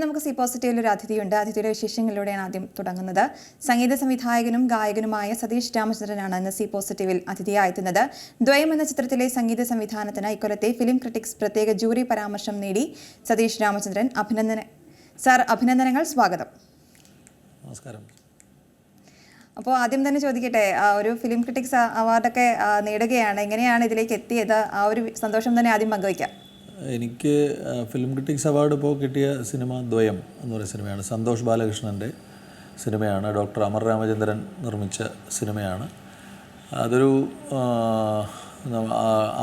നമുക്ക് സി പോസിറ്റീവിൽ ഒരു അതിഥിയുണ്ട്. അതിഥിയുടെ വിശേഷങ്ങളിലൂടെയാണ് ആദ്യം തുടങ്ങുന്നത്. സംഗീത സംവിധായകനും ഗായകനുമായ സതീഷ് രാമചന്ദ്രനാണ് ഇന്ന് സി പോസിറ്റീവിൽ അതിഥിയായി എത്തുന്നത്. ദ്വയം എന്ന ചിത്രത്തിലെ സംഗീത സംവിധാനത്തിന് ഇക്കൊല്ലത്തെ ഫിലിം ക്രിട്ടിക്സ് പ്രത്യേക ജൂറി പരാമർശം നേടി സതീഷ് രാമചന്ദ്രൻ. അഭിനന്ദനങ്ങൾ. സ്വാഗതം. നമസ്കാരം. അപ്പോൾ ആദ്യം തന്നെ ചോദിക്കട്ടെ, ഒരു ഫിലിം ക്രിട്ടിക്സ് അവാർഡൊക്കെ നേടുകയാണ്, എങ്ങനെയാണ് ഇതിലേക്ക് എത്തിയത്? ആ ഒരു സന്തോഷം തന്നെ ആദ്യം പങ്കുവയ്ക്കാം. എനിക്ക് ഫിലിം ക്രിട്ടിക്സ് അവാർഡ് ഇപ്പോൾ കിട്ടിയ സിനിമ ദ്വയം എന്ന് പറയുന്ന സിനിമയാണ്. സന്തോഷ് ബാലകൃഷ്ണൻ്റെ സിനിമയാണ്. ഡോക്ടർ അമർ രാമചന്ദ്രൻ നിർമ്മിച്ച സിനിമയാണ്. അതൊരു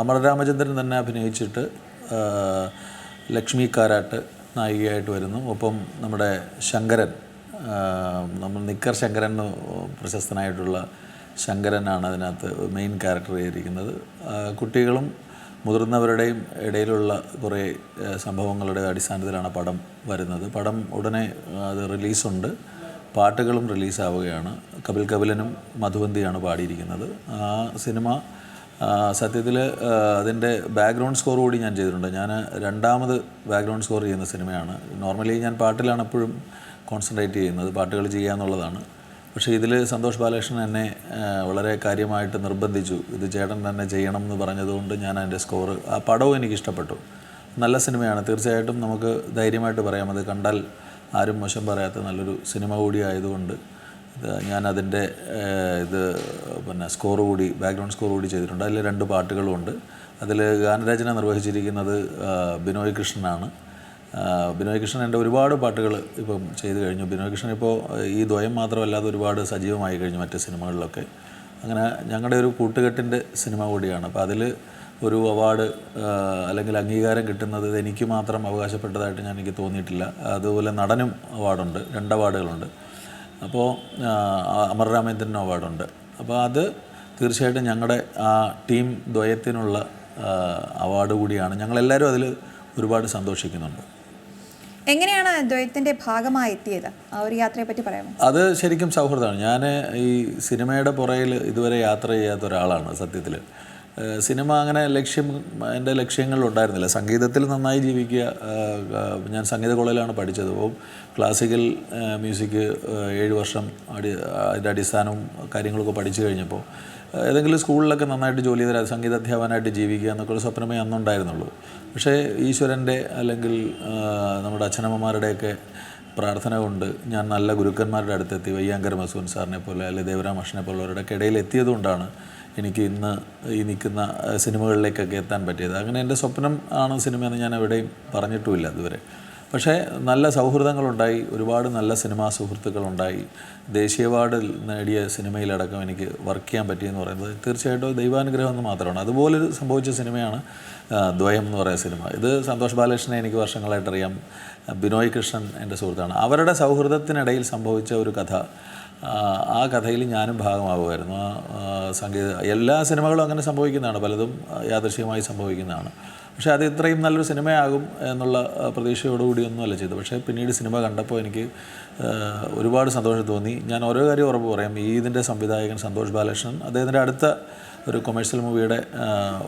അമർ രാമചന്ദ്രൻ തന്നെ അഭിനയിച്ചിട്ട് ലക്ഷ്മി കാരാട്ട് നായികയായിട്ട് വരുന്നു. ഒപ്പം നമ്മുടെ ശങ്കരൻ, നമ്മൾ നിക്കർ ശങ്കരൻ എന്ന് പ്രശസ്തനായിട്ടുള്ള ശങ്കരനാണ് അതിനകത്ത് മെയിൻ ക്യാരക്ടർ ചെയ്തിരിക്കുന്നത്. കുട്ടികളും മുതിർന്നവരുടെയും ഇടയിലുള്ള കുറേ സംഭവങ്ങളുടെ അടിസ്ഥാനത്തിലാണ് പടം വരുന്നത്. പടം ഉടനെ അത് റിലീസുണ്ട്, പാട്ടുകളും റിലീസാവുകയാണ്. കപിൽ കപിലനും മധുവന്തിയാണ് പാടിയിരിക്കുന്നത്. ആ സിനിമ സത്യത്തിൽ അതിൻ്റെ ബാക്ക്ഗ്രൗണ്ട് സ്കോർ കൂടി ഞാൻ ചെയ്തിട്ടുണ്ട്. ഞാൻ രണ്ടാമത് ബാക്ക്ഗ്രൗണ്ട് സ്കോർ ചെയ്യുന്ന സിനിമയാണ്. നോർമലി ഞാൻ പാട്ടിലാണ് എപ്പോഴും കോൺസെൻട്രേറ്റ് ചെയ്യുന്നത്, പാട്ടുകൾ ചെയ്യുക എന്നുള്ളതാണ്. പക്ഷേ ഇതിൽ സന്തോഷ് ബാലകൃഷ്ണൻ എന്നെ വളരെ കാര്യമായിട്ട് നിർബന്ധിച്ചു. ഇത് ചേട്ടൻ തന്നെ ചെയ്യണം എന്ന് പറഞ്ഞതുകൊണ്ട് ഞാൻ അതിൻ്റെ സ്കോർ, ആ പടവും എനിക്കിഷ്ടപ്പെട്ടു. നല്ല സിനിമയാണ്, തീർച്ചയായിട്ടും നമുക്ക് ധൈര്യമായിട്ട് പറയാം. അത് കണ്ടാൽ ആരും മോശം പറയാത്ത നല്ലൊരു സിനിമ കൂടി ആയതുകൊണ്ട് ഞാൻ അതിൻ്റെ സ്കോർ കൂടി, ബാക്ക്ഗ്രൗണ്ട് സ്കോർ കൂടി ചെയ്തിട്ടുണ്ട്. അതിൽ 2 പാട്ടുകളുമുണ്ട്. അതിൽ ഗാനരചന നിർവഹിച്ചിരിക്കുന്നത് ബിനോയ് കൃഷ്ണനാണ്. ബിനോയ് കൃഷ്ണൻ എൻ്റെ ഒരുപാട് പാട്ടുകൾ ഇപ്പം ചെയ്തു കഴിഞ്ഞു. ബിനോയ് കൃഷ്ണൻ ഇപ്പോൾ ഈ ദ്വയം മാത്രമല്ലാതെ ഒരുപാട് സജീവമായി കഴിഞ്ഞു മറ്റ് സിനിമകളിലൊക്കെ. അങ്ങനെ ഞങ്ങളുടെ ഒരു കൂട്ടുകെട്ടിൻ്റെ സിനിമ കൂടിയാണ്. അപ്പോൾ അതിൽ ഒരു അവാർഡ് അല്ലെങ്കിൽ അംഗീകാരം കിട്ടുന്നത് എനിക്ക് മാത്രം അവകാശപ്പെട്ടതായിട്ട് എനിക്ക് തോന്നിയിട്ടില്ല. അതുപോലെ നടനും അവാർഡുണ്ട്, 2 അവാർഡുകളുണ്ട്. അപ്പോൾ അമർ രാമചന്ദ്രൻ അവാർഡുണ്ട്. അപ്പോൾ അത് തീർച്ചയായിട്ടും ഞങ്ങളുടെ ആ ടീം ദ്വയത്തിനുള്ള അവാർഡ് കൂടിയാണ്. ഞങ്ങളെല്ലാവരും അതിൽ ഒരുപാട് സന്തോഷിക്കുന്നുണ്ട്. എങ്ങനെയാണ് ദ്വയത്തിൻ്റെ ഭാഗമായി എത്തിയത്? ആ ഒരു യാത്രയെ പറ്റി പറയാമോ? അത് ശരിക്കും സൗഹൃദമാണ്. ഞാൻ ഈ സിനിമയുടെ പുറകിൽ ഇതുവരെ യാത്ര ചെയ്യാത്ത ഒരാളാണ് സത്യത്തിൽ. സിനിമ അങ്ങനെ എൻ്റെ ലക്ഷ്യങ്ങളിലുണ്ടായിരുന്നില്ല. സംഗീതത്തിൽ നന്നായി ജീവിക്കുക. ഞാൻ സംഗീത കോളേജിലാണ് പഠിച്ചത്. അപ്പോൾ ക്ലാസിക്കൽ മ്യൂസിക് 7 വർഷം അതിൻ്റെ അടിസ്ഥാനവും കാര്യങ്ങളൊക്കെ പഠിച്ചു കഴിഞ്ഞപ്പോൾ ഏതെങ്കിലും സ്കൂളിലൊക്കെ നന്നായിട്ട് ജോലി ചെയ്താൽ സംഗീത അധ്യാപകനായിട്ട് ജീവിക്കുക എന്നൊക്കെ സ്വപ്നമേ അന്നുണ്ടായിരുന്നുള്ളൂ. പക്ഷേ ഈശ്വരൻ്റെ അല്ലെങ്കിൽ നമ്മുടെ അച്ഛനമ്മമാരുടെയൊക്കെ പ്രാർത്ഥന കൊണ്ട് ഞാൻ നല്ല ഗുരുക്കന്മാരുടെ അടുത്തെത്തി. വയ്യാങ്കര മസൂൻ സാറിനെ പോലെ അല്ലെങ്കിൽ ദേവരാമകൃഷ്ണനെ പോലുള്ളവരുടെയൊക്കെ ഇടയിൽ എത്തിയതുകൊണ്ടാണ് എനിക്ക് ഇന്ന് ഈ നിൽക്കുന്ന സിനിമകളിലേക്കൊക്കെ എത്താൻ പറ്റിയത്. അങ്ങനെ എൻ്റെ സ്വപ്നം ആണ് സിനിമയെന്ന് ഞാൻ എവിടെയും പറഞ്ഞിട്ടുമില്ല ഇതുവരെ. പക്ഷേ നല്ല സൗഹൃദങ്ങളുണ്ടായി, ഒരുപാട് നല്ല സിനിമാ സുഹൃത്തുക്കളുണ്ടായി. ദേശീയ അവാർഡ് നേടിയ സിനിമയിലടക്കം എനിക്ക് വർക്ക് ചെയ്യാൻ പറ്റിയെന്ന് പറയുന്നത് തീർച്ചയായിട്ടും ദൈവാനുഗ്രഹം എന്ന് മാത്രമാണ്. അതുപോലെ സംഭവിച്ച സിനിമയാണ് ദ്വയം എന്ന് പറയുന്ന സിനിമ. ഇത് സന്തോഷ് ബാലകൃഷ്ണനെ എനിക്ക് വർഷങ്ങളായിട്ട് അറിയാം. ബിനോയ് കൃഷ്ണൻ എൻ്റെ സുഹൃത്താണ്. അവരുടെ സൗഹൃദത്തിനിടയിൽ സംഭവിച്ച ഒരു കഥ, ആ കഥയിൽ ഞാനും ഭാഗമാകുമായിരുന്നു. എല്ലാ സിനിമകളും അങ്ങനെ സംഭവിക്കുന്നതാണ്, പലതും യാദൃശ്ചികമായി സംഭവിക്കുന്നതാണ്. പക്ഷേ അത് ഇത്രയും നല്ലൊരു സിനിമയാകും എന്നുള്ള പ്രതീക്ഷയോടുകൂടിയൊന്നുമല്ല ചെയ്തത്. പക്ഷേ പിന്നീട് സിനിമ കണ്ടപ്പോൾ എനിക്ക് ഒരുപാട് സന്തോഷം തോന്നി. ഞാൻ ഓരോ കാര്യം ഉറപ്പ് പറയാം. ഇതിൻ്റെ സംവിധായകൻ സന്തോഷ് ബാലകൃഷ്ണൻ, അദ്ദേഹത്തിൻ്റെ അടുത്ത ഒരു കൊമേഴ്ഷ്യൽ മൂവിയുടെ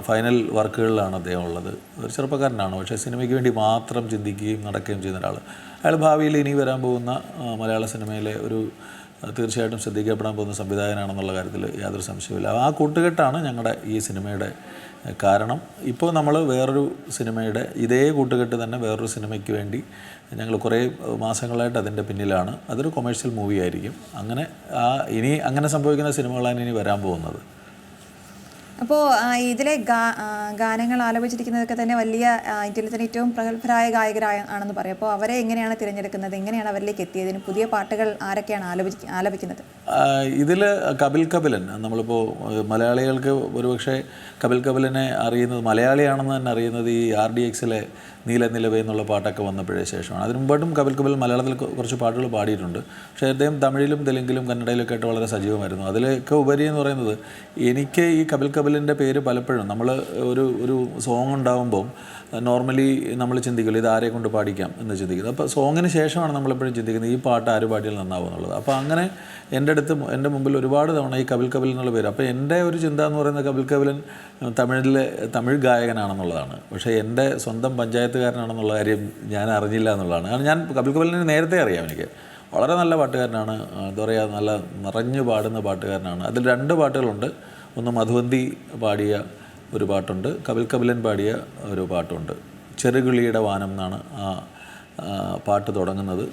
ഫൈനൽ വർക്കുകളിലാണ് അദ്ദേഹം ഉള്ളത്. ഒരു ചെറുപ്പക്കാരനാണ്, പക്ഷേ സിനിമയ്ക്ക് വേണ്ടി മാത്രം ചിന്തിക്കുകയും നടക്കുകയും ചെയ്യുന്ന ഒരാൾ. അയാൾ ഭാവിയിൽ ഇനി വരാൻ പോകുന്ന മലയാള സിനിമയിലെ ഒരു തീർച്ചയായിട്ടും ശ്രദ്ധിക്കപ്പെടാൻ പോകുന്ന സംവിധായകനാണെന്നുള്ള കാര്യത്തിൽ യാതൊരു സംശയമില്ല. ആ കൂട്ടുകെട്ടാണ് ഞങ്ങളുടെ ഈ സിനിമയുടെ കാരണം. ഇപ്പോൾ നമ്മൾ വേറൊരു സിനിമയുടെ ഇതേ കൂട്ടുകെട്ട് തന്നെ വേറൊരു സിനിമയ്ക്ക് വേണ്ടി ഞങ്ങൾ കുറേ മാസങ്ങളായിട്ട് അതിൻ്റെ പിന്നിലാണ്. അതൊരു കൊമേഴ്ഷ്യൽ മൂവി ആയിരിക്കും. അങ്ങനെ ഇനി അങ്ങനെ സംഭവിക്കുന്ന സിനിമകളാണ് ഇനി വരാൻ പോകുന്നത്. അപ്പോൾ ഇതിലെ ഗാനങ്ങൾ ആലപിച്ചിരിക്കുന്നതൊക്കെ തന്നെ വലിയ ഇന്ത്യയിലെ തന്നെ ഏറ്റവും പ്രഗത്ഭരായ ആണെന്ന് പറയും. അപ്പോൾ അവരെ എങ്ങനെയാണ് തിരഞ്ഞെടുക്കുന്നത്? എങ്ങനെയാണ് അവരിലേക്ക് എത്തിയതിന്? പുതിയ പാട്ടുകൾ ആരൊക്കെയാണ് ആലപിക്കുന്നത്? ഇതിൽ കപിൽ കപിലൻ, നമ്മളിപ്പോൾ മലയാളികൾക്ക് ഒരുപക്ഷെ കപിൽ കപിലനെ അറിയുന്നത്, മലയാളിയാണെന്ന് തന്നെ അറിയുന്നത് ഈ RDXലെ നീല നിലവേ എന്നുള്ള പാട്ടൊക്കെ വന്നപ്പോഴേ ശേഷമാണ്. അതിന് മുമ്പായിട്ടും കപിൽ കപിൽ മലയാളത്തിൽ കുറച്ച് പാട്ടുകൾ പാടിയിട്ടുണ്ട്. പക്ഷേ അദ്ദേഹം തമിഴിലും തെലുങ്കിലും കന്നഡയിലൊക്കെ ആയിട്ട് വളരെ സജീവമായിരുന്നു. അതിലൊക്കെ ഉപരി എന്ന് പറയുന്നത്, എനിക്ക് ഈ കപിൽ കപിലിൻ്റെ പേര് പലപ്പോഴും നമ്മൾ ഒരു സോങ് ഉണ്ടാകുമ്പം നോർമലി നമ്മൾ ചിന്തിക്കില്ല ഇത് ആരെ കൊണ്ട് പാടിക്കാം എന്ന് ചിന്തിക്കുന്നത്. അപ്പോൾ സോങ്ങിന് ശേഷമാണ് നമ്മളെപ്പോഴും ചിന്തിക്കുന്നത് ഈ പാട്ട് ആര് പാടിയാൽ നന്നാവും എന്നുള്ളത്. അപ്പോൾ അങ്ങനെ എൻ്റെ മുമ്പിൽ ഒരുപാട് തവണ ഈ കപിൽ കപിൽ എന്നുള്ള പേര്, അപ്പോൾ എൻ്റെ ഒരു ചിന്ത എന്ന് പറയുന്നത് കപിൽ കപിലൻ തമിഴ് ഗായകനാണെന്നുള്ളതാണ്. പക്ഷേ എൻ്റെ സ്വന്തം പഞ്ചായത്തുകാരനാണെന്നുള്ള കാര്യം ഞാൻ അറിഞ്ഞില്ല എന്നുള്ളതാണ്. കാരണം ഞാൻ കപിൽ കപിലിനെ നേരത്തെ അറിയാം. എനിക്ക് വളരെ നല്ല പാട്ടുകാരനാണ്, എന്താ പറയുക, നല്ല നിറഞ്ഞു പാടുന്ന പാട്ടുകാരനാണ്. അതിൽ 2 പാട്ടുകളുണ്ട്. ഒന്ന് മധുവന്തി പാടിയ ഒരു പാട്ടുണ്ട്, കപിൽ കപിലൻ പാടിയ ഒരു പാട്ടുണ്ട്. ചെറുകിളിയുടെ വാനം എന്നാണ് ആ പാട്ട് തുടങ്ങുന്നത്.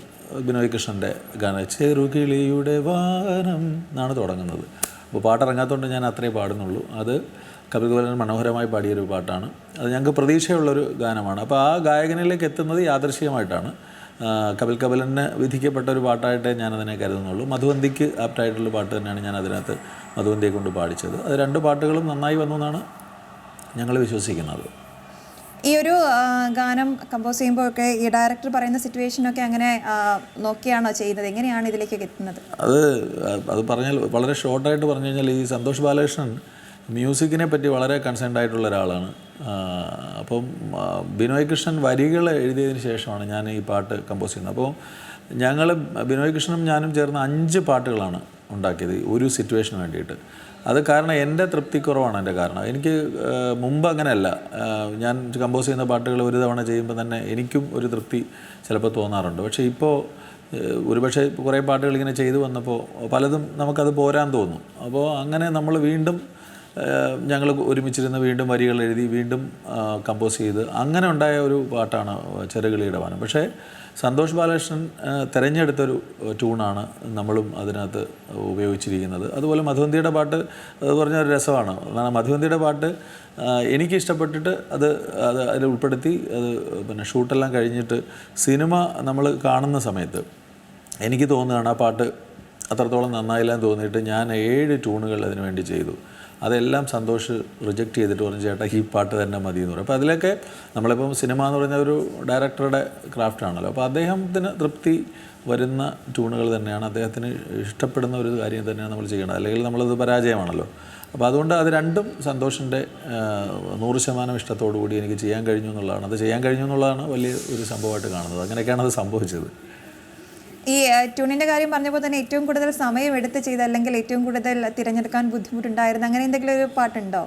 ബിനോയ് കൃഷ്ണൻ്റെ ഗാനം ചെറുകിളിയുടെ വാനം എന്നാണ് തുടങ്ങുന്നത്. അപ്പോൾ പാട്ടിറങ്ങാത്തതുകൊണ്ട് ഞാൻ അത്രേ പാടുന്നുള്ളൂ. അത് കപിൽ കപിലൻ മനോഹരമായി പാടിയൊരു പാട്ടാണ്. അത് ഞങ്ങൾക്ക് പ്രതീക്ഷയുള്ളൊരു ഗാനമാണ്. അപ്പോൾ ആ ഗായകനിലേക്ക് എത്തുന്നത് യാദൃശ്ചികമായിട്ടാണ്. കപിൽ കപിലന് വിധിക്കപ്പെട്ട ഒരു പാട്ടായിട്ടേ ഞാനതിനെ കരുതുന്നുള്ളൂ. മധുവന്തിക്ക് ആപ്റ്റായിട്ടുള്ള പാട്ട് തന്നെയാണ് ഞാൻ അതിനകത്ത് മധുവന്തിയെ കൊണ്ട് പാടിച്ചത്. അത് 2 പാട്ടുകളും നന്നായി വന്നു എന്നാണ് ഞങ്ങൾ വിശ്വസിക്കുന്നത്. ഈ ഒരു ഗാനം കമ്പോസ് ചെയ്യുമ്പോഴൊക്കെ ഈ ഡയറക്ടർ പറയുന്ന സിറ്റുവേഷനൊക്കെ അങ്ങനെ നോക്കിയാണോ ചെയ്യുന്നത്? എങ്ങനെയാണ് ഇതിലേക്ക് എത്തുന്നത്? അത് പറഞ്ഞാൽ വളരെ ഷോർട്ടായിട്ട് പറഞ്ഞു കഴിഞ്ഞാൽ ഈ സന്തോഷ് ബാലകൃഷ്ണൻ മ്യൂസിക്കിനെ പറ്റി വളരെ കൺസേൺഡ് ആയിട്ടുള്ള ഒരാളാണ്. അപ്പം ബിനോയ് കൃഷ്ണൻ വരികൾ എഴുതിയതിന് ശേഷമാണ് ഞാൻ ഈ പാട്ട് കമ്പോസ് ചെയ്യുന്നത്. അപ്പോൾ ഞങ്ങൾ ബിനോയ് കൃഷ്ണനും ഞാനും ചേർന്ന് 5 പാട്ടുകളാണ് ഉണ്ടാക്കിയത് ഒരു സിറ്റുവേഷന് വേണ്ടിയിട്ട്. അത് കാരണം എൻ്റെ തൃപ്തിക്കുറവാണ് എൻ്റെ കാരണം. എനിക്ക് മുമ്പ് അങ്ങനെയല്ല. ഞാൻ കമ്പോസ് ചെയ്യുന്ന പാട്ടുകൾ ഒരു തവണ ചെയ്യുമ്പോൾ തന്നെ എനിക്കും ഒരു തൃപ്തി ചിലപ്പോൾ തോന്നാറുണ്ട്. പക്ഷേ ഇപ്പോൾ ഒരുപക്ഷെ കുറേ പാട്ടുകൾ ഇങ്ങനെ ചെയ്തു വന്നപ്പോൾ പലതും നമുക്കത് പോരാൻ തോന്നും. അപ്പോൾ അങ്ങനെ നമ്മൾ വീണ്ടും ഞങ്ങൾ ഒരുമിച്ചിരുന്ന് വീണ്ടും വരികൾ എഴുതി വീണ്ടും കമ്പോസ് ചെയ്ത് അങ്ങനെ ഉണ്ടായ ഒരു പാട്ടാണ് ചെറുകിളിയുടെ വാനം. പക്ഷേ സന്തോഷ് ബാലകൃഷ്ണൻ തിരഞ്ഞെടുത്തൊരു ട്യൂണാണ് നമ്മളും അതിനകത്ത് ഉപയോഗിച്ചിരിക്കുന്നത്. അതുപോലെ മധുവന്തിയുടെ പാട്ട് അത് പറഞ്ഞൊരു രസമാണ്. മധുവന്തിയുടെ പാട്ട് എനിക്കിഷ്ടപ്പെട്ടിട്ട് അതിൽ ഉൾപ്പെടുത്തി അത് പിന്നെ ഷൂട്ടെല്ലാം കഴിഞ്ഞിട്ട് സിനിമ നമ്മൾ കാണുന്ന സമയത്ത് എനിക്ക് തോന്നുകയാണ് ആ പാട്ട് അത്രത്തോളം നന്നായില്ലാന്ന് തോന്നിയിട്ട് ഞാൻ 7 ട്യൂണുകൾ അതിനു വേണ്ടി ചെയ്തു. അതെല്ലാം സന്തോഷ് റിജക്റ്റ് ചെയ്തിട്ട് പറഞ്ഞു ചേട്ടാ ഈ പാട്ട് തന്നെ മതി എന്ന് പറയും. അപ്പോൾ അതിലൊക്കെ നമ്മളിപ്പം സിനിമ എന്ന് പറഞ്ഞ ഒരു ഡയറക്ടറുടെ ക്രാഫ്റ്റാണല്ലോ. അപ്പോൾ അദ്ദേഹത്തിന് തൃപ്തി വരുന്ന ട്യൂണുകൾ തന്നെയാണ്, അദ്ദേഹത്തിന് ഇഷ്ടപ്പെടുന്ന ഒരു കാര്യം തന്നെയാണ് നമ്മൾ ചെയ്യേണ്ടത്. അല്ലെങ്കിൽ നമ്മളത് പരാജയമാണല്ലോ. അപ്പോൾ അതുകൊണ്ട് അത് രണ്ടും സന്തോഷിൻ്റെ 100% ഇഷ്ടത്തോടു കൂടി എനിക്ക് ചെയ്യാൻ കഴിഞ്ഞു എന്നുള്ളതാണ്. അത് ചെയ്യാൻ കഴിഞ്ഞു എന്നുള്ളതാണ് വലിയ ഒരു സംഭവമായിട്ട് കാണുന്നത്. അങ്ങനെയൊക്കെയാണ് അത് സംഭവിച്ചത്. ഈ ട്യൂണിൻ്റെ കാര്യം പറഞ്ഞപ്പോൾ തന്നെ ഏറ്റവും കൂടുതൽ സമയം എടുത്ത് ചെയ്ത് അല്ലെങ്കിൽ ഏറ്റവും കൂടുതൽ തിരഞ്ഞെടുക്കാൻ ബുദ്ധിമുട്ടുണ്ടായിരുന്ന അങ്ങനെ എന്തെങ്കിലും ഒരു പാട്ടുണ്ടോ?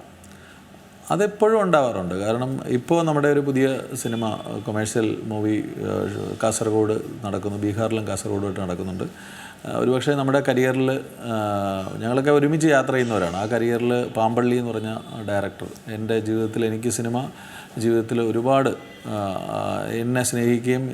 അതെപ്പോഴും ഉണ്ടാവാറുണ്ട്. കാരണം ഇപ്പോൾ നമ്മുടെ ഒരു പുതിയ സിനിമ കൊമേഴ്ഷ്യൽ മൂവി കാസർഗോഡ് നടക്കുന്നു, ബീഹാറിലും കാസർഗോഡുമായിട്ട് നടക്കുന്നുണ്ട്. ഒരുപക്ഷെ നമ്മുടെ കരിയറിൽ ഞങ്ങളൊക്കെ ഒരുമിച്ച് യാത്ര ചെയ്യുന്നവരാണ്. ആ കരിയറിൽ പാമ്പള്ളി എന്ന് പറഞ്ഞ ഡയറക്ടർ എൻ്റെ ജീവിതത്തിൽ, എനിക്ക് സിനിമ ജീവിതത്തിൽ ഒരുപാട് എന്നെ സ്നേഹിക്കുകയും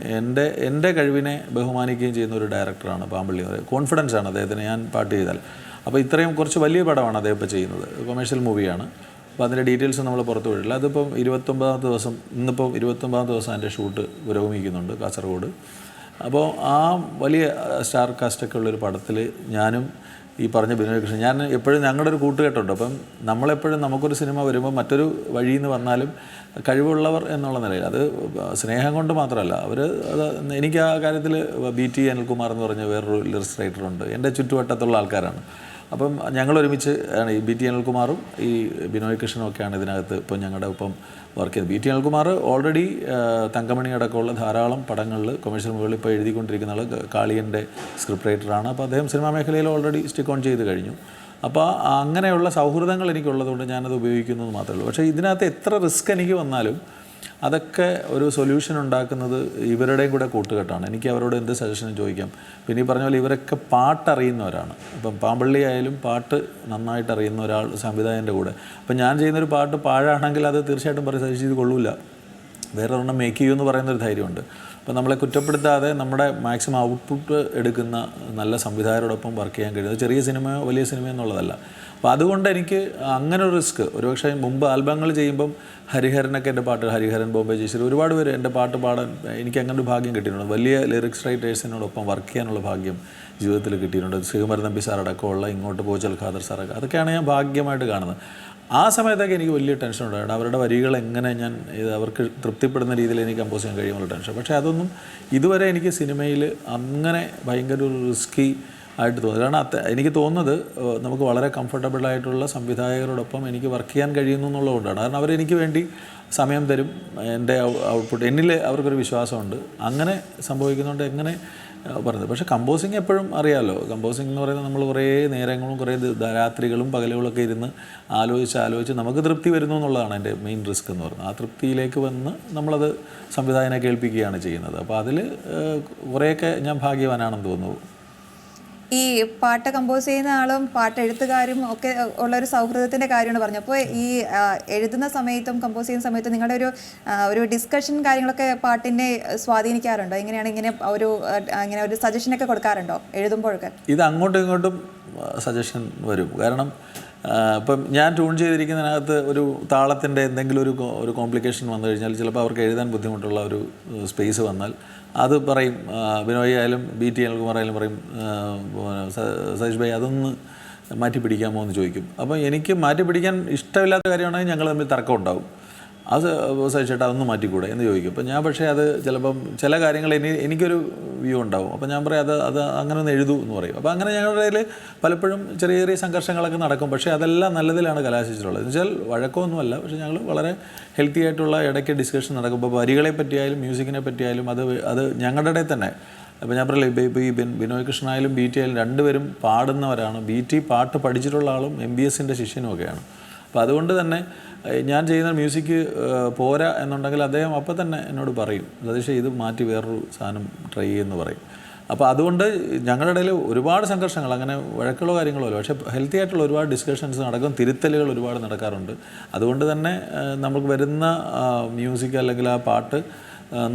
എൻ്റെ കഴിവിനെ ബഹുമാനിക്കുകയും ചെയ്യുന്ന ഒരു ഡയറക്ടറാണ് പാമ്പള്ളി. കോൺഫിഡൻസാണ് അദ്ദേഹത്തിന് ഞാൻ പാട്ട് ചെയ്താൽ. അപ്പോൾ ഇത്രയും കുറച്ച് വലിയ പടമാണ് അദ്ദേഹം ഇപ്പോൾ ചെയ്യുന്നത്, കൊമേഴ്ഷ്യൽ മൂവിയാണ്. അപ്പോൾ അതിൻ്റെ ഡീറ്റെയിൽസ് നമ്മൾ പുറത്തു വിടില്ല. അതിപ്പം 29ാമത്തെ ദിവസം, ഇന്നിപ്പം 29ാമത്തെ ദിവസം അതിൻ്റെ ഷൂട്ട് പുരോഗമിക്കുന്നുണ്ട് കാസർഗോഡ്. അപ്പോൾ ആ വലിയ സ്റ്റാർ കാസ്റ്റൊക്കെ ഉള്ളൊരു പടത്തിൽ ഞാനും ഈ പറഞ്ഞ ബിനോയ് കൃഷ്ണൻ, ഞാൻ എപ്പോഴും ഞങ്ങളുടെ ഒരു കൂട്ടുകെട്ടുണ്ട്. അപ്പം നമ്മളെപ്പോഴും നമുക്കൊരു സിനിമ വരുമ്പോൾ മറ്റൊരു വഴിയിൽ നിന്ന് വന്നാലും കഴിവുള്ളവർ എന്നുള്ള നിലയിൽ, അത് സ്നേഹം കൊണ്ട് മാത്രമല്ല, എനിക്ക് ആ കാര്യത്തിൽ BT അനിൽകുമാർ എന്ന് പറഞ്ഞ വേറൊരു ലിറിക്സ് റൈറ്ററുണ്ട്, എൻ്റെ ചുറ്റുവട്ടത്തുള്ള ആൾക്കാരാണ്. അപ്പം ഞങ്ങൾ ഒരുമിച്ച് ആണ് ഈ BT അനിൽകുമാറും ഈ ബിനോയ് കൃഷ്ണനും ഒക്കെയാണ് ഇതിനകത്ത് ഇപ്പം ഞങ്ങളുടെ ഒപ്പം വർക്ക് ചെയ്തത്. BT അനിൽകുമാർ ഓൾറെഡി തങ്കമണി അടക്കമുള്ള ധാരാളം പടങ്ങളിൽ കൊമേഴ്ഷ്യൽ മൂവികളിൽ ഇപ്പോൾ എഴുതിക്കൊണ്ടിരിക്കുന്ന ആൾ, കാളിയൻ്റെ സ്ക്രിപ്റ്റ് റൈറ്ററാണ്. അപ്പോൾ അദ്ദേഹം സിനിമാ മേഖലയിൽ ഓൾറെഡി സ്റ്റിക്ക് ഓൺ ചെയ്ത് കഴിഞ്ഞു. അപ്പോൾ അങ്ങനെയുള്ള സൗഹൃദങ്ങൾ എനിക്കുള്ളതുകൊണ്ട് ഞാനത് ഉപയോഗിക്കുന്നത് മാത്രമേ ഉള്ളൂ. പക്ഷേ ഇതിനകത്ത് എത്ര റിസ്ക് എനിക്ക് വന്നാലും അതൊക്കെ ഒരു സൊല്യൂഷൻ ഉണ്ടാക്കുന്നത് ഇവരുടെയും കൂടെ കൂട്ടുകെട്ടാണ്. എനിക്ക് അവരോട് എന്ത് സജഷനും ചോദിക്കാം. പിന്നെ ഈ പറഞ്ഞ പോലെ ഇവരൊക്കെ പാട്ടറിയുന്നവരാണ്. ഇപ്പം പാമ്പള്ളി ആയാലും പാട്ട് നന്നായിട്ട് അറിയുന്ന ഒരാൾ സംവിധായകൻ്റെ കൂടെ. അപ്പം ഞാൻ ചെയ്യുന്നൊരു പാട്ട് പാഴാണെങ്കിൽ അത് തീർച്ചയായിട്ടും പറയും സജസ്റ്റ് ചെയ്ത് കൊള്ളൂല, വേറെ ഒരെണ്ണം മേക്ക് ചെയ്യുമെന്ന് പറയുന്നൊരു ധൈര്യമുണ്ട്. അപ്പോൾ നമ്മളെ കുറ്റപ്പെടുത്താതെ നമ്മുടെ മാക്സിമം ഔട്ട്പുട്ട് എടുക്കുന്ന നല്ല സംവിധായകരോടൊപ്പം വർക്ക് ചെയ്യാൻ കഴിയുന്നത് ചെറിയ സിനിമയോ വലിയ സിനിമയോ എന്നുള്ളതല്ല. അപ്പോൾ അതുകൊണ്ട് എനിക്ക് അങ്ങനെ ഒരു റിസ്ക്, ഒരുപക്ഷെ മുമ്പ് ആൽബങ്ങൾ ചെയ്യുമ്പം ഹരിഹരനൊക്കെ എൻ്റെ പാട്ട്, ഹരിഹരൻ, ബോംബെ ജയശ്രീ, ഒരുപാട് പേര് എൻ്റെ പാട്ട് പാടാൻ എനിക്ക് അങ്ങനെ ഒരു ഭാഗ്യം കിട്ടിയിട്ടുണ്ട്. വലിയ ലിറിക്സ് റൈറ്റേഴ്സിനോടൊപ്പം വർക്ക് ചെയ്യാനുള്ള ഭാഗ്യം ജീവിതത്തിൽ കിട്ടിയിട്ടുണ്ട്. ശ്രീകുമാരൻ തമ്പി സാർ അടക്കമുള്ള, ഇങ്ങോട്ട് പോച്ചൽ ഖാദർ സാറൊക്കെ, അതൊക്കെയാണ് ഞാൻ ഭാഗ്യമായിട്ട് കാണുന്നത്. ആ സമയത്തൊക്കെ എനിക്ക് വലിയ ടെൻഷൻ ഉണ്ടായിരുന്നു. അവരുടെ വരികൾ എങ്ങനെ ഞാൻ അവർക്ക് തൃപ്തിപ്പെടുന്ന രീതിയിൽ എനിക്ക് കമ്പോസ് ചെയ്യാൻ കഴിയുമുള്ള ടെൻഷൻ. പക്ഷേ അതൊന്നും ഇതുവരെ എനിക്ക് സിനിമയിൽ അങ്ങനെ ഭയങ്കര ഒരു റിസ്കി ആയിട്ട് തോന്നുന്നു. കാരണം എനിക്ക് തോന്നുന്നത് നമുക്ക് വളരെ കംഫർട്ടബിളായിട്ടുള്ള സംവിധായകരോടൊപ്പം എനിക്ക് വർക്ക് ചെയ്യാൻ കഴിയുന്നു എന്നുള്ളതുകൊണ്ടാണ്. കാരണം അവരെനിക്ക് വേണ്ടി സമയം തരും, എൻ്റെ ഔട്ട്പുട്ട് എന്നിൽ അവർക്കൊരു വിശ്വാസമുണ്ട്. അങ്ങനെ സംഭവിക്കുന്നതുകൊണ്ട് എങ്ങനെ പറയുന്നത്. പക്ഷേ കമ്പോസിങ് എപ്പോഴും അറിയാമല്ലോ, കമ്പോസിങ് എന്ന് പറയുന്നത് നമ്മൾ കുറേ നേരങ്ങളും കുറേ രാത്രികളും പകലുകളൊക്കെ ഇരുന്ന് ആലോചിച്ച് നമുക്ക് തൃപ്തി വരുന്നു എന്നുള്ളതാണ് എൻ്റെ മെയിൻ റിസ്ക് എന്ന് പറയുന്നത്. ആ തൃപ്തിയിലേക്ക് വന്ന് നമ്മളത് സംവിധായകനെ കേൾപ്പിക്കുകയാണ് ചെയ്യുന്നത്. അപ്പോൾ അതിൽ കുറേയൊക്കെ ഞാൻ ഭാഗ്യവാനാണെന്ന് തോന്നുന്നു. ഈ പാട്ട് കമ്പോസ് ചെയ്യുന്ന ആളും പാട്ട് എഴുത്തുകാരും ഒക്കെ ഉള്ളൊരു സൗഹൃദത്തിൻ്റെ കാര്യമാണ് പറഞ്ഞു. അപ്പോൾ ഈ എഴുതുന്ന സമയത്തും കമ്പോസ് ചെയ്യുന്ന സമയത്തും നിങ്ങളുടെ ഒരു ഡിസ്കഷൻ കാര്യങ്ങളൊക്കെ പാട്ടിനെ സ്വാധീനിക്കാറുണ്ടോ? ഇങ്ങനെ ഒരു സജഷനൊക്കെ കൊടുക്കാറുണ്ടോ എഴുതുമ്പോഴൊക്കെ? ഇത് അങ്ങോട്ടും ഇങ്ങോട്ടും സജഷൻ വരും. കാരണം ഇപ്പം ഞാൻ ട്യൂൺ ചെയ്തിരിക്കുന്നതിനകത്ത് ഒരു താളത്തിൻ്റെ എന്തെങ്കിലും ഒരു കോംപ്ലിക്കേഷൻ വന്നു കഴിഞ്ഞാൽ ചിലപ്പോൾ അവർക്ക് എഴുതാൻ ബുദ്ധിമുട്ടുള്ള ഒരു സ്പേസ് വന്നാൽ അത് പറയും. ബിനോയ് ആയാലും BT അനിൽകുമാർ ആയാലും പറയും, സതീഷ് ഭായ് അതൊന്ന് മാറ്റി പിടിക്കാമോ എന്ന് ചോദിക്കും. അപ്പോൾ എനിക്ക് മാറ്റി പിടിക്കാൻ ഇഷ്ടമില്ലാത്ത കാര്യമാണെങ്കിൽ ഞങ്ങൾ തമ്മിൽ തർക്കം ഉണ്ടാവും. അത് സഹിച്ചിട്ട് അതൊന്ന് മാറ്റിക്കൂടെ എന്ന് ചോദിക്കും. അപ്പോൾ ഞാൻ പക്ഷേ അത് ചിലപ്പം ചില കാര്യങ്ങൾ എനിക്കൊരു വ്യൂ ഉണ്ടാവും. അപ്പോൾ ഞാൻ പറയും അത് അങ്ങനെ ഒന്ന് എഴുതൂ എന്ന് പറയും. അപ്പോൾ അങ്ങനെ ഞങ്ങളുടെ ഇടയിൽ പലപ്പോഴും ചെറിയ ചെറിയ സംഘർഷങ്ങളൊക്കെ നടക്കും. പക്ഷേ അതെല്ലാം നല്ലതിലാണ് കലാശിച്ചിട്ടുള്ളത്. എന്ന് വെച്ചാൽ വഴക്കമൊന്നുമല്ല, പക്ഷേ ഞങ്ങൾ വളരെ ഹെൽത്തി ആയിട്ടുള്ള ഇടയ്ക്ക് ഡിസ്കഷൻ നടക്കുമ്പോൾ വരികളെ പറ്റിയായാലും മ്യൂസിക്കിനെ പറ്റിയായാലും അത് ഞങ്ങളുടെ ഇടയിൽ തന്നെ. അപ്പോൾ ഞാൻ പറയില്ല, ഇപ്പോൾ ഈ ബിനോയ് കൃഷ്ണനായാലും BT ആയാലും രണ്ടുപേരും പാടുന്നവരാണ്. BT പാട്ട് പഠിച്ചിട്ടുള്ള ആളും MBSൻ്റെ ശിഷ്യനും ഒക്കെയാണ്. അപ്പോൾ അതുകൊണ്ട് തന്നെ ഞാൻ ചെയ്യുന്ന മ്യൂസിക് പോരാ എന്നുണ്ടെങ്കിൽ അദ്ദേഹം അപ്പോൾ തന്നെ എന്നോട് പറയും, സതീഷ് ഇത് മാറ്റി വേറൊരു സാധനം ട്രൈ ചെയ്യുമെന്ന് പറയും. അപ്പോൾ അതുകൊണ്ട് ഞങ്ങളുടെ ഇടയിൽ ഒരുപാട് സംഘർഷങ്ങൾ, അങ്ങനെ വഴക്കുകളോ കാര്യങ്ങളോ അല്ല, പക്ഷേ ഹെൽത്തി ആയിട്ടുള്ള ഒരുപാട് ഡിസ്കഷൻസ് നടക്കും, തിരുത്തലുകൾ ഒരുപാട് നടക്കാറുണ്ട്. അതുകൊണ്ട് തന്നെ നമുക്ക് വരുന്ന മ്യൂസിക് അല്ലെങ്കിൽ ആ പാട്ട്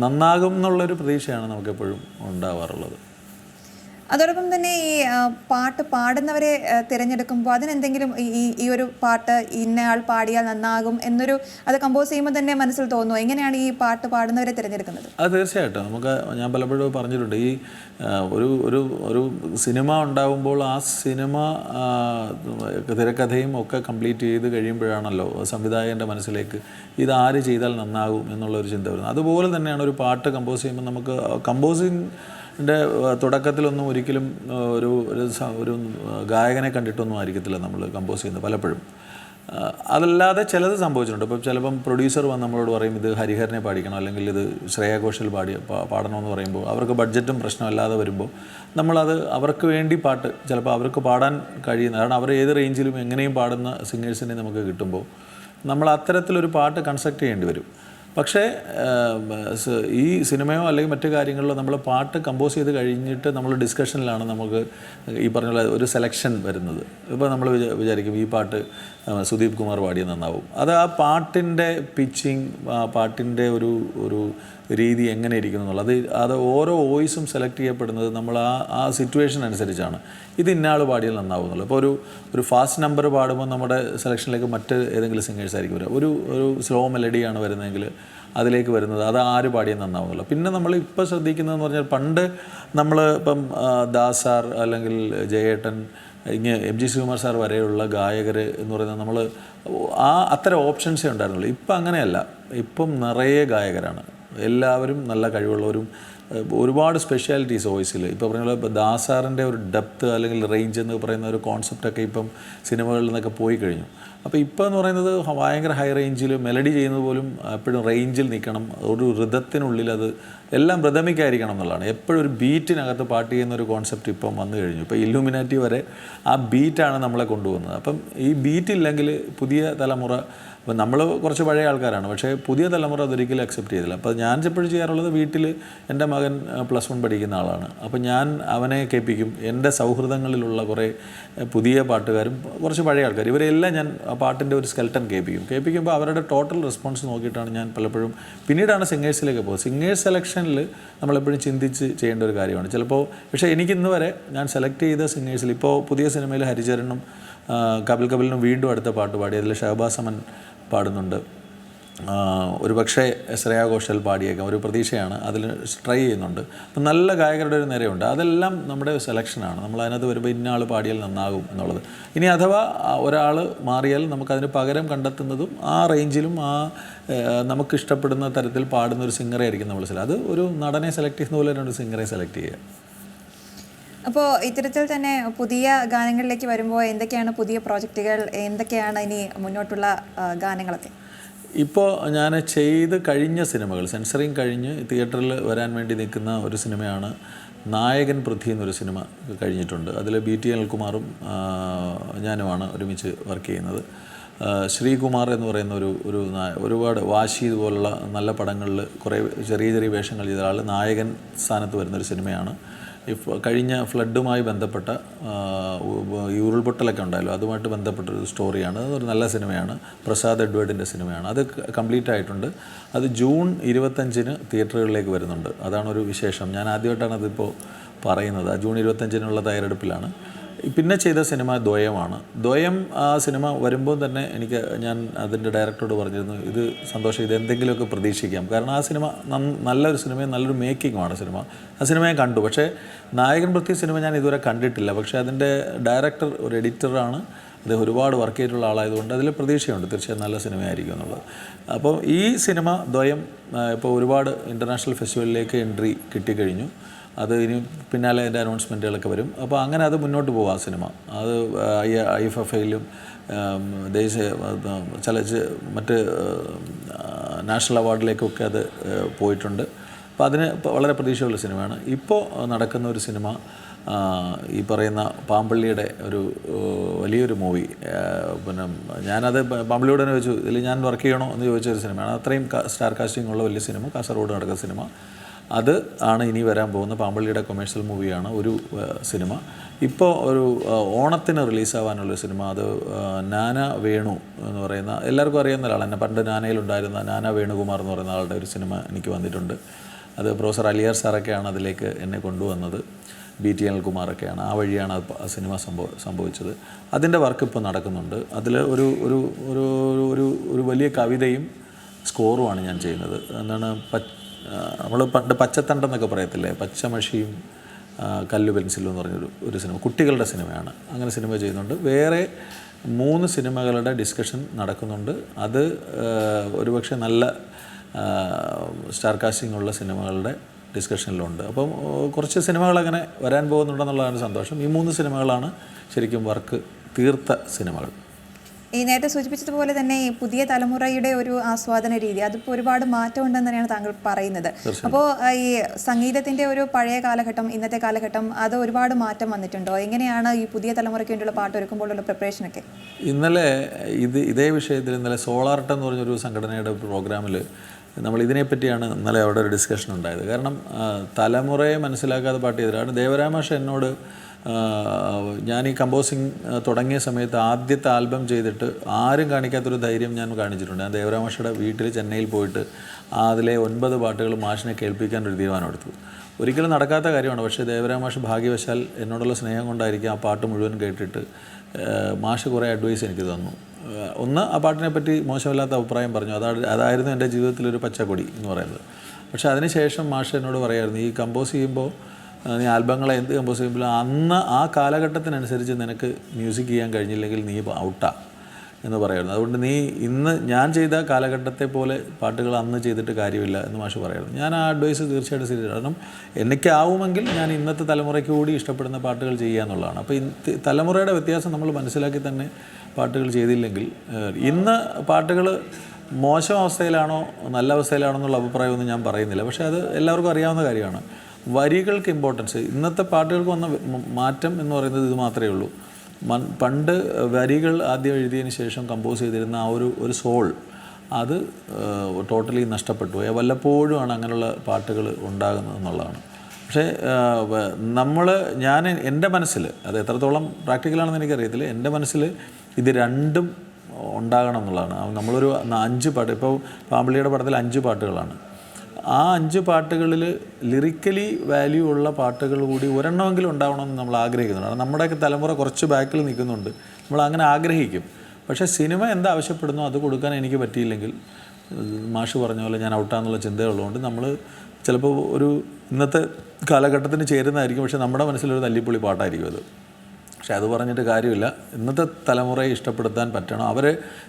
നന്നാകും എന്നുള്ളൊരു പ്രതീക്ഷയാണ് നമുക്കെപ്പോഴും ഉണ്ടാവാറുള്ളത്. അതോടൊപ്പം തന്നെ ഈ പാട്ട് പാടുന്നവരെ തിരഞ്ഞെടുക്കുമ്പോൾ അതിനെന്തെങ്കിലും ഈ ഒരു പാട്ട് ഇന്നയാൾ പാടിയാൽ നന്നാകും അത് കമ്പോസ് ചെയ്യുമ്പോൾ തന്നെ മനസ്സിൽ തോന്നുമോ? എങ്ങനെയാണ് ഈ പാട്ട് പാടുന്നവരെ തിരഞ്ഞെടുക്കുന്നത്? അത് തീർച്ചയായിട്ടും ഞാൻ പലപ്പോഴും പറഞ്ഞിട്ടുണ്ട്, ഈ ഒരു സിനിമ ഉണ്ടാകുമ്പോൾ ആ സിനിമ തിരക്കഥയും ഒക്കെ കംപ്ലീറ്റ് ചെയ്ത് കഴിയുമ്പോഴാണല്ലോ സംവിധായകൻ്റെ മനസ്സിലേക്ക് ഇതാര് ചെയ്താൽ നന്നാകും എന്നുള്ളൊരു ചിന്ത വരുന്നത്. അതുപോലെ തന്നെയാണ് ഒരു പാട്ട് കമ്പോസ് ചെയ്യുമ്പോൾ നമുക്ക് കമ്പോസിങ്ങിൻ്റെ തുടക്കത്തിലൊന്നും ഒരിക്കലും ഒരു ഗായകനെ കണ്ടിട്ടൊന്നും ആയിരിക്കത്തില്ല നമ്മൾ കമ്പോസ് ചെയ്യുന്നത് പലപ്പോഴും. അതല്ലാതെ ചിലത് സംഭവിച്ചിട്ടുണ്ട്. ഇപ്പം ചിലപ്പം പ്രൊഡ്യൂസർ വന്ന് നമ്മളോട് പറയും ഇത് ഹരിഹരനെ പാടിക്കണം, അല്ലെങ്കിൽ ഇത് ശ്രേയ ഘോഷൽ പാടണമെന്ന് പറയുമ്പോൾ അവർക്ക് ബഡ്ജറ്റും പ്രശ്നമല്ലാതെ വരുമ്പോൾ നമ്മളത് അവർക്ക് വേണ്ടി പാട്ട് ചിലപ്പോൾ അവർക്ക് പാടാൻ കഴിയുന്ന, കാരണം അവർ ഏത് റേഞ്ചിലും എങ്ങനെയും പാടുന്ന സിംഗേഴ്സിനെ നമുക്ക് കിട്ടുമ്പോൾ നമ്മൾ അത്തരത്തിലൊരു പാട്ട് കൺസ്ട്രക്റ്റ് ചെയ്യേണ്ടി വരും. പക്ഷേ ഈ സിനിമയോ അല്ലെങ്കിൽ മറ്റു കാര്യങ്ങളിലോ നമ്മൾ പാട്ട് കമ്പോസ് ചെയ്ത് കഴിഞ്ഞിട്ട് നമ്മൾ ഡിസ്കഷനിലാണ് നമുക്ക് ഈ പറഞ്ഞ ഒരു സെലക്ഷൻ വരുന്നത്. ഇപ്പോൾ നമ്മൾ വിചാരിക്കും ഈ പാട്ട് സുദീപ് കുമാർ പാടിയ നന്നാവും. അത് ആ പാട്ടിൻ്റെ പിച്ചിങ്, ആ പാട്ടിൻ്റെ ഒരു രീതി എങ്ങനെ ഇരിക്കുന്നു എന്നുള്ളത്, അത് ഓരോ വോയിസും സെലക്ട് ചെയ്യപ്പെടുന്നത് നമ്മൾ ആ സിറ്റുവേഷൻ അനുസരിച്ചാണ്. ഇത് ഇന്നയാൾ പാടിയാൽ നന്നാവും എന്നുള്ളത്. ഇപ്പോൾ ഒരു ഫാസ്റ്റ് നമ്പർ പാടുമ്പോൾ നമ്മുടെ സെലക്ഷനിലേക്ക് മറ്റ് ഏതെങ്കിലും സിംഗേഴ്സ് ആയിരിക്കും വരിക. ഒരു സ്ലോ മെലഡിയാണ് വരുന്നതെങ്കിൽ അതിലേക്ക് വരുന്നത് അത് ആര് പാടിയാൽ നന്നാവുന്നുള്ളൂ. പിന്നെ നമ്മൾ ഇപ്പോൾ ശ്രദ്ധിക്കുന്നതെന്ന് പറഞ്ഞാൽ, പണ്ട് നമ്മൾ ഇപ്പം ദാസ് സാർ അല്ലെങ്കിൽ ജയേട്ടൻ, MG ശ്രീകുമാർ സാർ വരെയുള്ള ഗായകർ എന്ന് പറയുന്നത് നമ്മൾ അത്തരം ഓപ്ഷൻസേ ഉണ്ടായിരുന്നുള്ളൂ. ഇപ്പം അങ്ങനെയല്ല. ഇപ്പം നിറയെ ഗായകരാണ്, എല്ലാവരും നല്ല കഴിവുള്ളവരും, ഒരുപാട് സ്പെഷ്യാലിറ്റീസ് വോയിസിൽ. ഇപ്പോൾ പറഞ്ഞ ദാസ് സാറിൻ്റെ ഒരു ഡെപ്ത് അല്ലെങ്കിൽ റേഞ്ച് എന്ന് പറയുന്ന ഒരു കോൺസെപ്റ്റൊക്കെ ഇപ്പം സിനിമകളിൽ നിന്നൊക്കെ പോയി കഴിഞ്ഞു. അപ്പോൾ ഇപ്പോൾ എന്ന് പറയുന്നത് ഭയങ്കര ഹൈ റേഞ്ചിൽ മെലഡി ചെയ്യുന്നത് പോലും എപ്പോഴും റേഞ്ചിൽ നിൽക്കണം, ഒരു ഋതത്തിനുള്ളിൽ അത് എല്ലാം ഋതമിക്കായിരിക്കണം എന്നുള്ളതാണ്. എപ്പോഴും ഒരു ബീറ്റിനകത്ത് പാട്ട് ചെയ്യുന്ന ഒരു കോൺസെപ്റ്റ് ഇപ്പം വന്നു കഴിഞ്ഞു. ഇപ്പോൾ ഇല്ലുമിനാറ്റി വരെ ആ ബീറ്റാണ് നമ്മളെ കൊണ്ടുപോകുന്നത്. അപ്പം ഈ ബീറ്റില്ലെങ്കിൽ പുതിയ തലമുറ, അപ്പം നമ്മൾ കുറച്ച് പഴയ ആൾക്കാരാണ്, പക്ഷേ പുതിയ തലമുറ അതൊരിക്കലും അക്സെപ്റ്റ് ചെയ്തില്ല. അപ്പോൾ ഞാൻ എപ്പോഴും ചെയ്യാറുള്ളത്, വീട്ടിൽ എൻ്റെ മകൻ +1 പഠിക്കുന്ന ആളാണ്. അപ്പോൾ ഞാൻ അവനെ കേൾപ്പിക്കും. എൻ്റെ സൗഹൃദങ്ങളിലുള്ള കുറേ പുതിയ പാട്ടുകാരും കുറച്ച് പഴയ ആൾക്കാർ, ഇവരെല്ലാം ഞാൻ ആ പാട്ടിൻ്റെ ഒരു സ്കെൽട്ടൻ കേൾപ്പിക്കുമ്പോൾ അവരുടെ ടോട്ടൽ റെസ്പോൺസ് നോക്കിയിട്ടാണ് ഞാൻ പലപ്പോഴും പിന്നീടാണ് സിംഗേഴ്സിലേക്ക് പോകുന്നത്. സിംഗേഴ്സ് സെലക്ഷനിൽ നമ്മളെപ്പോഴും ചിന്തിച്ച് ചെയ്യേണ്ട ഒരു കാര്യമാണ് ചിലപ്പോൾ. പക്ഷേ എനിക്കിന്ന് വരെ ഞാൻ സെലക്ട് ചെയ്ത സിംഗേഴ്സിൽ ഇപ്പോൾ പുതിയ സിനിമയിൽ ഹരിചരനും കപിലിനും വീണ്ടും അടുത്ത പാട്ട് പാടി, അതിൽ ഷഹബാസ് അമൻ പാടുന്നുണ്ട്. ഒരു പക്ഷേ ശ്രേയ ഘോഷൽ പാടിയേക്കാം, ഒരു പ്രതീക്ഷയാണ്. അതിൽ ട്രൈ ചെയ്യുന്നുണ്ട്. അപ്പം നല്ല ഗായകരുടെ ഒരു നിരയുണ്ട്. അതെല്ലാം നമ്മുടെ സെലക്ഷനാണ്. നമ്മൾ അതിനകത്ത് വരുമ്പോൾ ഇന്ന ആൾ പാടിയാൽ നന്നാകും എന്നുള്ളത്. ഇനി അഥവാ ഒരാൾ മാറിയാൽ നമുക്കതിന് പകരം കണ്ടെത്തുന്നതും ആ റേഞ്ചിലും നമുക്കിഷ്ടപ്പെടുന്ന തരത്തിൽ പാടുന്ന ഒരു സിംഗറെ ആയിരിക്കും നമ്മൾ അത് ഒരു നടനെ സെലക്ട് ചെയ്യുന്ന പോലെ ഒരു സിംഗറെ സെലക്ട് ചെയ്യുക. അപ്പോൾ ഇത്തരത്തിൽ തന്നെ പുതിയ ഗാനങ്ങളിലേക്ക് വരുമ്പോൾ എന്തൊക്കെയാണ് പുതിയ പ്രോജക്റ്റുകൾ, എന്തൊക്കെയാണ് ഇനി മുന്നോട്ടുള്ള ഗാനങ്ങളൊക്കെ? ഇപ്പോൾ ഞാൻ ചെയ്ത് കഴിഞ്ഞ സിനിമകൾ സെൻസറിങ് കഴിഞ്ഞ് തിയേറ്ററിൽ വരാൻ വേണ്ടി നിൽക്കുന്ന ഒരു സിനിമയാണ് നായകൻ പൃഥ്വി എന്നൊരു സിനിമ കഴിഞ്ഞിട്ടുണ്ട്. അതിൽ BT അനിൽകുമാറും ഞാനുമാണ് ഒരുമിച്ച് വർക്ക് ചെയ്യുന്നത്. ശ്രീകുമാർ എന്ന് പറയുന്ന ഒരുപാട് വാശി ഇതുപോലുള്ള നല്ല പടങ്ങളിൽ കുറേ ചെറിയ ചെറിയ വേഷങ്ങൾ ചെയ്ത ആൾ നായകൻ സ്ഥാനത്ത് വരുന്നൊരു സിനിമയാണ്. കഴിഞ്ഞ ഫ്ലഡുമായി ബന്ധപ്പെട്ട ഈ ഉരുൾപൊട്ടലൊക്കെ ഉണ്ടായല്ലോ, അതുമായിട്ട് ബന്ധപ്പെട്ടൊരു സ്റ്റോറിയാണ്. അതൊരു നല്ല സിനിമയാണ്. പ്രസാദ് എഡ്വേർഡിൻ്റെ സിനിമയാണ്. അത് കംപ്ലീറ്റ് ആയിട്ടുണ്ട്. അത് ജൂൺ 25 തിയേറ്ററുകളിലേക്ക് വരുന്നുണ്ട്. അതാണൊരു വിശേഷം. ഞാൻ ആദ്യമായിട്ടാണ് അതിപ്പോൾ പറയുന്നത്. ജൂൺ 25 തയ്യാറെടുപ്പിലാണ്. പിന്നെ ചെയ്ത സിനിമ ദ്വയമാണ്. ദ്വയം ആ സിനിമ വരുമ്പോൾ തന്നെ ഞാൻ അതിൻ്റെ ഡയറക്ടറോട് പറഞ്ഞിരുന്നു, ഇത് സന്തോഷം, ഇത് എന്തെങ്കിലുമൊക്കെ പ്രതീക്ഷിക്കാം. കാരണം ആ സിനിമ നല്ലൊരു സിനിമയും നല്ലൊരു മേക്കിങ്ങുമാണ് സിനിമ. ആ സിനിമ ഞാൻ കണ്ടു. പക്ഷേ നായകൻ പൃഥ്വി സിനിമ ഞാൻ ഇതുവരെ കണ്ടിട്ടില്ല. പക്ഷേ അതിൻ്റെ ഡയറക്ടർ ഒരു എഡിറ്ററാണ്. അദ്ദേഹം ഒരുപാട് വർക്ക് ചെയ്തിട്ടുള്ള ആളായതുകൊണ്ട് അതിൽ പ്രതീക്ഷയുണ്ട് തീർച്ചയായും നല്ല സിനിമയായിരിക്കും എന്നുള്ളത്. അപ്പോൾ ഈ സിനിമ ദ്വയം ഇപ്പോൾ ഒരുപാട് ഇൻ്റർനാഷണൽ ഫെസ്റ്റിവലിലേക്ക് എൻട്രി കിട്ടിക്കഴിഞ്ഞു. അത് ഇനി പിന്നാലെ അതിൻ്റെ അനൗൺസ്മെൻറ്റുകളൊക്കെ വരും. അപ്പോൾ അങ്ങനെ അത് മുന്നോട്ട് പോകും. ആ സിനിമ അത് IFFIലും ദേശീയ മറ്റ് നാഷണൽ അവാർഡിലേക്കൊക്കെ അത് പോയിട്ടുണ്ട്. അപ്പോൾ അതിന് വളരെ പ്രതീക്ഷയുള്ള സിനിമയാണ്. ഇപ്പോൾ നടക്കുന്ന ഒരു സിനിമ ഈ പറയുന്ന പാമ്പള്ളിയുടെ ഒരു വലിയൊരു മൂവി. പിന്നെ ഞാനത് പാമ്പള്ളിയോട് തന്നെ ചോദിച്ചു, ഇതിൽ ഞാൻ വർക്ക് ചെയ്യണോ എന്ന് ചോദിച്ചൊരു സിനിമയാണ്. അത്രയും സ്റ്റാർ കാസ്റ്റിംഗ് ഉള്ള വലിയ സിനിമ, കാസർഗോഡ് നടക്കുന്ന സിനിമ. അത് ആണ് ഇനി വരാൻ പോകുന്ന പാമ്പള്ളിയുടെ കൊമേഴ്ഷ്യൽ മൂവിയാണ് ഒരു സിനിമ. ഇപ്പോൾ ഒരു ഓണത്തിന് റിലീസാവാനുള്ളൊരു സിനിമ. അത് നാന വേണു എന്ന് പറയുന്ന, എല്ലാവർക്കും അറിയുന്ന ഒരാൾ, എന്നെ പണ്ട് നാനയിലുണ്ടായിരുന്ന നാന വേണുകുമാർ എന്ന് പറയുന്ന ആളുടെ ഒരു സിനിമ എനിക്ക് വന്നിട്ടുണ്ട്. അത് പ്രൊഫസർ അലിയാർ സാറൊക്കെയാണ് അതിലേക്ക് എന്നെ കൊണ്ടുവന്നത്. BT അനിൽകുമാറൊക്കെയാണ്. ആ വഴിയാണ് ആ സിനിമ സംഭവിച്ചത്. അതിൻ്റെ വർക്ക് ഇപ്പോൾ നടക്കുന്നുണ്ട്. അതിൽ ഒരു വലിയ കവിതയും സ്കോറുമാണ് ഞാൻ ചെയ്യുന്നത്. എന്താണ്, നമ്മൾ പണ്ട് പച്ചത്തണ്ടെന്നൊക്കെ പറയത്തില്ലേ, പച്ചമഷിയും കല്ലു പെൻസിലും എന്ന് പറഞ്ഞൊരു സിനിമ, കുട്ടികളുടെ സിനിമയാണ്. അങ്ങനെ സിനിമ ചെയ്യുന്നുണ്ട്. വേറെ 3 സിനിമകളുടെ ഡിസ്കഷൻ നടക്കുന്നുണ്ട്. അത് ഒരുപക്ഷെ നല്ല സ്റ്റാർ കാസ്റ്റിംഗ് ഉള്ള സിനിമകളുടെ ഡിസ്കഷനിലുണ്ട്. അപ്പം കുറച്ച് സിനിമകളങ്ങനെ വരാൻ പോകുന്നുണ്ടെന്നുള്ളതാണ് സന്തോഷം. ഈ 3 സിനിമകളാണ് ശരിക്കും വർക്ക് തീർത്ത സിനിമകൾ. ഈ നേരത്തെ സൂചിപ്പിച്ചതുപോലെ തന്നെ ഈ പുതിയ തലമുറയുടെ ഒരു ആസ്വാദന രീതി, അതിപ്പോൾ ഒരുപാട് മാറ്റം ഉണ്ടെന്ന് തന്നെയാണ് താങ്കൾ പറയുന്നത്. അപ്പോൾ ഈ സംഗീതത്തിൻ്റെ ഒരു പഴയ കാലഘട്ടം, ഇന്നത്തെ കാലഘട്ടം, അത് ഒരുപാട് മാറ്റം വന്നിട്ടുണ്ടോ? എങ്ങനെയാണ് ഈ പുതിയ തലമുറയ്ക്ക് വേണ്ടിയുള്ള പാട്ട് ഒരുക്കുമ്പോഴുള്ള പ്രിപ്പറേഷനൊക്കെ? ഇന്നലെ ഇതേ വിഷയത്തിൽ ഇന്നലെ സോളാർട്ട് എന്ന് പറഞ്ഞൊരു സംഘടനയുടെ പ്രോഗ്രാമിൽ നമ്മൾ ഇതിനെപ്പറ്റിയാണ് ഇന്നലെ അവിടെ ഒരു ഡിസ്കഷൻ ഉണ്ടായത്. കാരണം തലമുറയെ മനസ്സിലാക്കാതെ പാട്ട് ചെയ്തിട്ടാണ്. ദേവരാമാഷ് എന്നോട്, ഞാൻ ഈ കമ്പോസിങ് തുടങ്ങിയ സമയത്ത് ആദ്യത്തെ ആൽബം ചെയ്തിട്ട് ആരും കാണിക്കാത്തൊരു ധൈര്യം ഞാൻ കാണിച്ചിട്ടുണ്ട്. ഞാൻ ദേവരാമാഷയുടെ വീട്ടിൽ ചെന്നൈയിൽ പോയിട്ട് അതിലെ 9 പാട്ടുകൾ മാഷിനെ കേൾപ്പിക്കാൻ ഒരു തീരുമാനം എടുത്തു. ഒരിക്കലും നടക്കാത്ത കാര്യമാണ്. പക്ഷേ ദേവരാമാഷ് ഭാഗ്യവശാൽ എന്നോടുള്ള സ്നേഹം കൊണ്ടായിരിക്കും ആ പാട്ട് മുഴുവൻ കേട്ടിട്ട് മാഷ് കുറേ അഡ്വൈസ് എനിക്ക് തന്നു. ഒന്ന്, ആ പാട്ടിനെ പറ്റി മോശമില്ലാത്ത അഭിപ്രായം പറഞ്ഞു. അതായിരുന്നു എൻ്റെ ജീവിതത്തിലൊരു പച്ചക്കൊടി എന്ന് പറയുന്നത്. പക്ഷേ അതിനുശേഷം മാഷ് എന്നോട് പറയായിരുന്നു, ഈ കമ്പോസ് ചെയ്യുമ്പോൾ, നീ ആൽബങ്ങളെ എന്ത് കമ്പോസ് ചെയ്യുമ്പോൾ അന്ന് ആ കാലഘട്ടത്തിനനുസരിച്ച് നിനക്ക് മ്യൂസിക് ചെയ്യാൻ കഴിഞ്ഞില്ലെങ്കിൽ നീ ഔട്ടാ എന്ന് പറയുമായിരുന്നു. അതുകൊണ്ട് നീ ഇന്ന് ഞാൻ ചെയ്ത കാലഘട്ടത്തെ പോലെ പാട്ടുകൾ അന്ന് ചെയ്തിട്ട് കാര്യമില്ല എന്ന് മാഷ് പറയുമായിരുന്നു. ഞാൻ ആ അഡ്വൈസ് തീർച്ചയായിട്ടും സ്വീകരിച്ചു. കാരണം എനിക്കാവുമെങ്കിൽ ഞാൻ ഇന്നത്തെ തലമുറയ്ക്ക് കൂടി ഇഷ്ടപ്പെടുന്ന പാട്ടുകൾ ചെയ്യുക എന്നുള്ളതാണ്. അപ്പോൾ തലമുറയുടെ വ്യത്യാസം നമ്മൾ മനസ്സിലാക്കി തന്നെ പാട്ടുകൾ ചെയ്തില്ലെങ്കിൽ, ഇന്ന് പാട്ടുകൾ മോശം അവസ്ഥയിലാണോ നല്ല അവസ്ഥയിലാണോ എന്നുള്ള അഭിപ്രായമൊന്നും ഞാൻ പറയുന്നില്ല. പക്ഷേ അത് എല്ലാവർക്കും അറിയാവുന്ന കാര്യമാണ്. വരികൾക്ക് ഇമ്പോർട്ടൻസ്, ഇന്നത്തെ പാട്ടുകൾക്ക് വന്ന മാറ്റം എന്ന് പറയുന്നത് ഇത് മാത്രമേ ഉള്ളൂ. പണ്ട് വരികൾ ആദ്യം എഴുതിയതിന് ശേഷം കമ്പോസ് ചെയ്തിരുന്ന ആ ഒരു സോൾ, അത് ടോട്ടലി നഷ്ടപ്പെട്ടു. വല്ലപ്പോഴുമാണ് അങ്ങനെയുള്ള പാട്ടുകൾ ഉണ്ടാകുന്നത് എന്നുള്ളതാണ്. പക്ഷേ എൻ്റെ മനസ്സിൽ, അത് എത്രത്തോളം പ്രാക്ടിക്കലാണെന്ന് എനിക്കറിയത്തില്ല, എൻ്റെ മനസ്സിൽ ഇത് രണ്ടും ഉണ്ടാകണം എന്നുള്ളതാണ്. നമ്മളൊരു 5 പാട്ട്, ഇപ്പോൾ പാമ്പള്ളിയുടെ പടത്തിൽ 5 പാട്ടുകളാണ്. ആ 5 പാട്ടുകളിൽ ലിറിക്കലി വാല്യൂ ഉള്ള പാട്ടുകൾ കൂടി ഒരെണ്ണമെങ്കിലും ഉണ്ടാവണമെന്ന് നമ്മൾ ആഗ്രഹിക്കുന്നുണ്ട്. കാരണം നമ്മുടെയൊക്കെ തലമുറ കുറച്ച് ബാക്കിൽ നിൽക്കുന്നുണ്ട്, നമ്മൾ അങ്ങനെ ആഗ്രഹിക്കും. പക്ഷേ സിനിമ എന്താവശ്യപ്പെടുന്നോ അത് കൊടുക്കാൻ എനിക്ക് പറ്റിയില്ലെങ്കിൽ, മാഷ് പറഞ്ഞ പോലെ ഞാൻ ഔട്ടാന്നുള്ള ചിന്തയുള്ളതുകൊണ്ട് നമ്മൾ ചിലപ്പോൾ ഇന്നത്തെ കാലഘട്ടത്തിന് ചേരുന്നതായിരിക്കും, പക്ഷേ നമ്മുടെ മനസ്സിലൊരു തല്ലിപ്പൊളി പാട്ടായിരിക്കും അത്. പക്ഷേ അത് പറഞ്ഞിട്ട് കാര്യമില്ല. ഇന്നത്തെ തലമുറയെ ഇഷ്ടപ്പെടുത്താൻ പറ്റണം.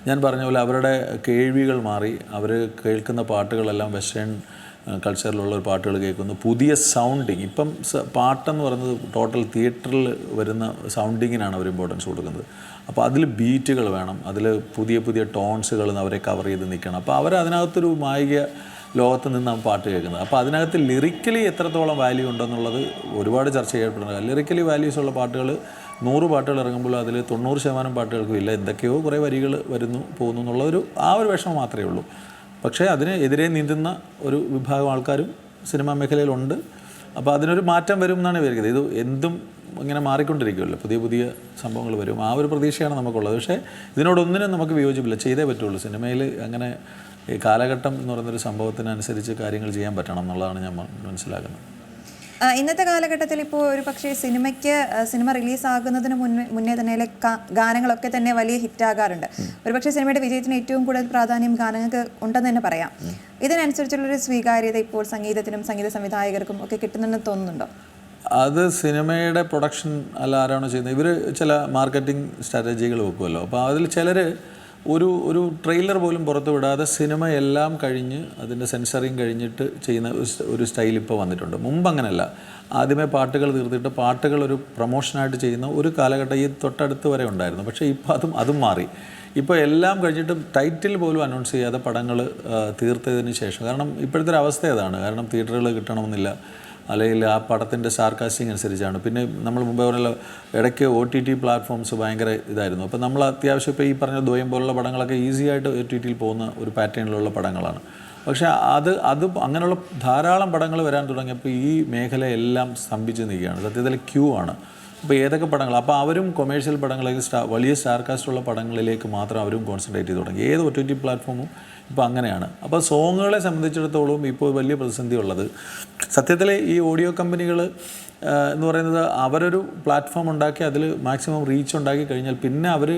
ഞാൻ പറഞ്ഞ പോലെ അവരുടെ കേൾവികൾ മാറി, അവർ കേൾക്കുന്ന പാട്ടുകളെല്ലാം വെസ്റ്റേൺ കൾച്ചറിലുള്ള ഒരു പാട്ടുകൾ കേൾക്കുന്നു. പുതിയ സൗണ്ടിങ് ഇപ്പം പാട്ടെന്ന് പറയുന്നത് ടോട്ടൽ തിയേറ്ററിൽ വരുന്ന സൗണ്ടിങ്ങിനാണ് അവർ ഇമ്പോർട്ടൻസ് കൊടുക്കുന്നത്. അപ്പോൾ അതിൽ ബീറ്റുകൾ വേണം, അതിൽ പുതിയ പുതിയ ടോൺസുകൾ അവരെ കവർ ചെയ്ത് നിൽക്കണം. അപ്പോൾ അവർ അതിനകത്തൊരു മായിക ലോകത്ത് നിന്നാണ് പാട്ട് കേൾക്കുന്നത്. അപ്പോൾ അതിനകത്ത് ലിറിക്കലി എത്രത്തോളം വാല്യൂ ഉണ്ടെന്നുള്ളത് ഒരുപാട് ചർച്ച ചെയ്യപ്പെടുന്നത്. ലിറിക്കലി വാല്യൂസ് ഉള്ള പാട്ടുകൾ 100 പാട്ടുകൾ ഇറങ്ങുമ്പോൾ അതിൽ 90% പാട്ടുകൾക്കും ഇല്ല, എന്തൊക്കെയോ കുറേ വരികൾ വരുന്നു പോകുന്നു എന്നുള്ള ഒരു വിഷമം മാത്രമേ ഉള്ളൂ. പക്ഷേ അതിന് എതിരെ നീന്തുന്ന ഒരു വിഭാഗം ആൾക്കാരും സിനിമാ മേഖലയിലുണ്ട്. അപ്പോൾ അതിനൊരു മാറ്റം വരും എന്നാണ് വിചാരിക്കുന്നത്. ഇത് എന്തും ഇങ്ങനെ മാറിക്കൊണ്ടിരിക്കുമല്ലോ, പുതിയ പുതിയ സംഭവങ്ങൾ വരും, ആ ഒരു പ്രതീക്ഷയാണ് നമുക്കുള്ളത്. പക്ഷേ ഇതിനോടൊന്നിനും നമുക്ക് വിയോജിപ്പില്ല, ചെയ്തേ പറ്റുള്ളൂ. സിനിമയിൽ അങ്ങനെ ഈ കാലഘട്ടം എന്ന് പറയുന്നൊരു സംഭവത്തിനനുസരിച്ച് കാര്യങ്ങൾ ചെയ്യാൻ പറ്റണം എന്നുള്ളതാണ് ഞാൻ മനസ്സിലാക്കുന്നത്. ഇന്നത്തെ കാലഘട്ടത്തിൽ ഇപ്പോൾ ഒരു പക്ഷേ സിനിമ റിലീസാകുന്നതിന് മുന്നേ തന്നെ ഗാനങ്ങളൊക്കെ തന്നെ വലിയ ഹിറ്റാകാറുണ്ട്. ഒരുപക്ഷെ സിനിമയുടെ വിജയത്തിന് ഏറ്റവും കൂടുതൽ പ്രാധാന്യം ഗാനങ്ങൾക്ക് ഉണ്ടെന്ന് തന്നെ പറയാം. ഇതിനനുസരിച്ചുള്ളൊരു സ്വീകാര്യത ഇപ്പോൾ സംഗീതത്തിനും സംഗീത സംവിധായകർക്കും ഒക്കെ കിട്ടുന്നുണ്ടെന്ന് തോന്നുന്നുണ്ടോ? അത് സിനിമയുടെ പ്രൊഡക്ഷൻ അല്ല ആരാണോ ചെയ്യുന്നത്, ഇവർ ചില മാർക്കറ്റിംഗ് സ്ട്രാറ്റജികൾ വെക്കുമല്ലോ. അപ്പോൾ അതിൽ ചിലർ ഒരു ട്രെയിലർ പോലും പുറത്തു വിടാതെ സിനിമ എല്ലാം കഴിഞ്ഞ് അതിൻ്റെ സെൻസറിങ് കഴിഞ്ഞിട്ട് ചെയ്യുന്ന ഒരു സ്റ്റൈൽ ഇപ്പോൾ വന്നിട്ടുണ്ട്. മുമ്പ് അങ്ങനെയല്ല, ആദ്യമേ പാട്ടുകൾ തീർത്തിട്ട് പാട്ടുകൾ ഒരു പ്രൊമോഷനായിട്ട് ചെയ്യുന്ന ഒരു കാലഘട്ടം ഈ തൊട്ടടുത്ത് വരെ ഉണ്ടായിരുന്നു. പക്ഷേ ഇപ്പോൾ അതും മാറി. ഇപ്പോൾ എല്ലാം കഴിഞ്ഞിട്ട് ടൈറ്റിൽ പോലും അനൗൺസ് ചെയ്യാതെ പടങ്ങൾ തീർത്തതിന് ശേഷം, കാരണം ഇപ്പോഴത്തെ ഒരു അവസ്ഥ അതാണ്. കാരണം തിയേറ്ററുകൾ കിട്ടണമെന്നില്ല, അല്ലെങ്കിൽ ആ പടത്തിൻ്റെ സാർകാസ്റ്റിംഗ് അനുസരിച്ചാണ്. പിന്നെ നമ്മൾ മുമ്പേ പറഞ്ഞല്ലോ, ഇടയ്ക്ക് OTT പ്ലാറ്റ്ഫോംസ് ഭയങ്കര ഇതായിരുന്നു. അപ്പോൾ നമ്മൾ അത്യാവശ്യം ഇപ്പോൾ ഈ പറഞ്ഞ ദ്വയം പോലുള്ള പടങ്ങളൊക്കെ ഈസി ആയിട്ട് OTTയിൽ പോകുന്ന ഒരു പാറ്റേണിലുള്ള പടങ്ങളാണ്. പക്ഷേ അത് അങ്ങനെയുള്ള ധാരാളം പടങ്ങൾ വരാൻ തുടങ്ങിയപ്പോൾ ഈ മേഖലയെല്ലാം സ്തംഭിച്ച് നിൽക്കുകയാണ്. സത്യത്തിൽ ക്യൂ ആണ്. അപ്പോൾ ഏതൊക്കെ പടങ്ങൾ, അപ്പോൾ അവരും കൊമേഴ്ഷ്യൽ പടങ്ങളിലേക്ക് വലിയ സ്റ്റാർകാസ്റ്റുള്ള പടങ്ങളിലേക്ക് മാത്രം അവരും കോൺസെൻട്രേറ്റ് ചെയ്ത് തുടങ്ങി. ഏത് OTT പ്ലാറ്റ്ഫോമും ഇപ്പോൾ അങ്ങനെയാണ്. അപ്പോൾ സോങ്ങുകളെ സംബന്ധിച്ചിടത്തോളം ഇപ്പോൾ വലിയ പ്രതിസന്ധി ഉള്ളത് സത്യത്തിൽ ഈ ഓഡിയോ കമ്പനികൾ എന്ന് പറയുന്നത് അവരൊരു പ്ലാറ്റ്ഫോം ഉണ്ടാക്കി അതിൽ മാക്സിമം റീച്ച് ഉണ്ടാക്കി കഴിഞ്ഞാൽ പിന്നെ അവർ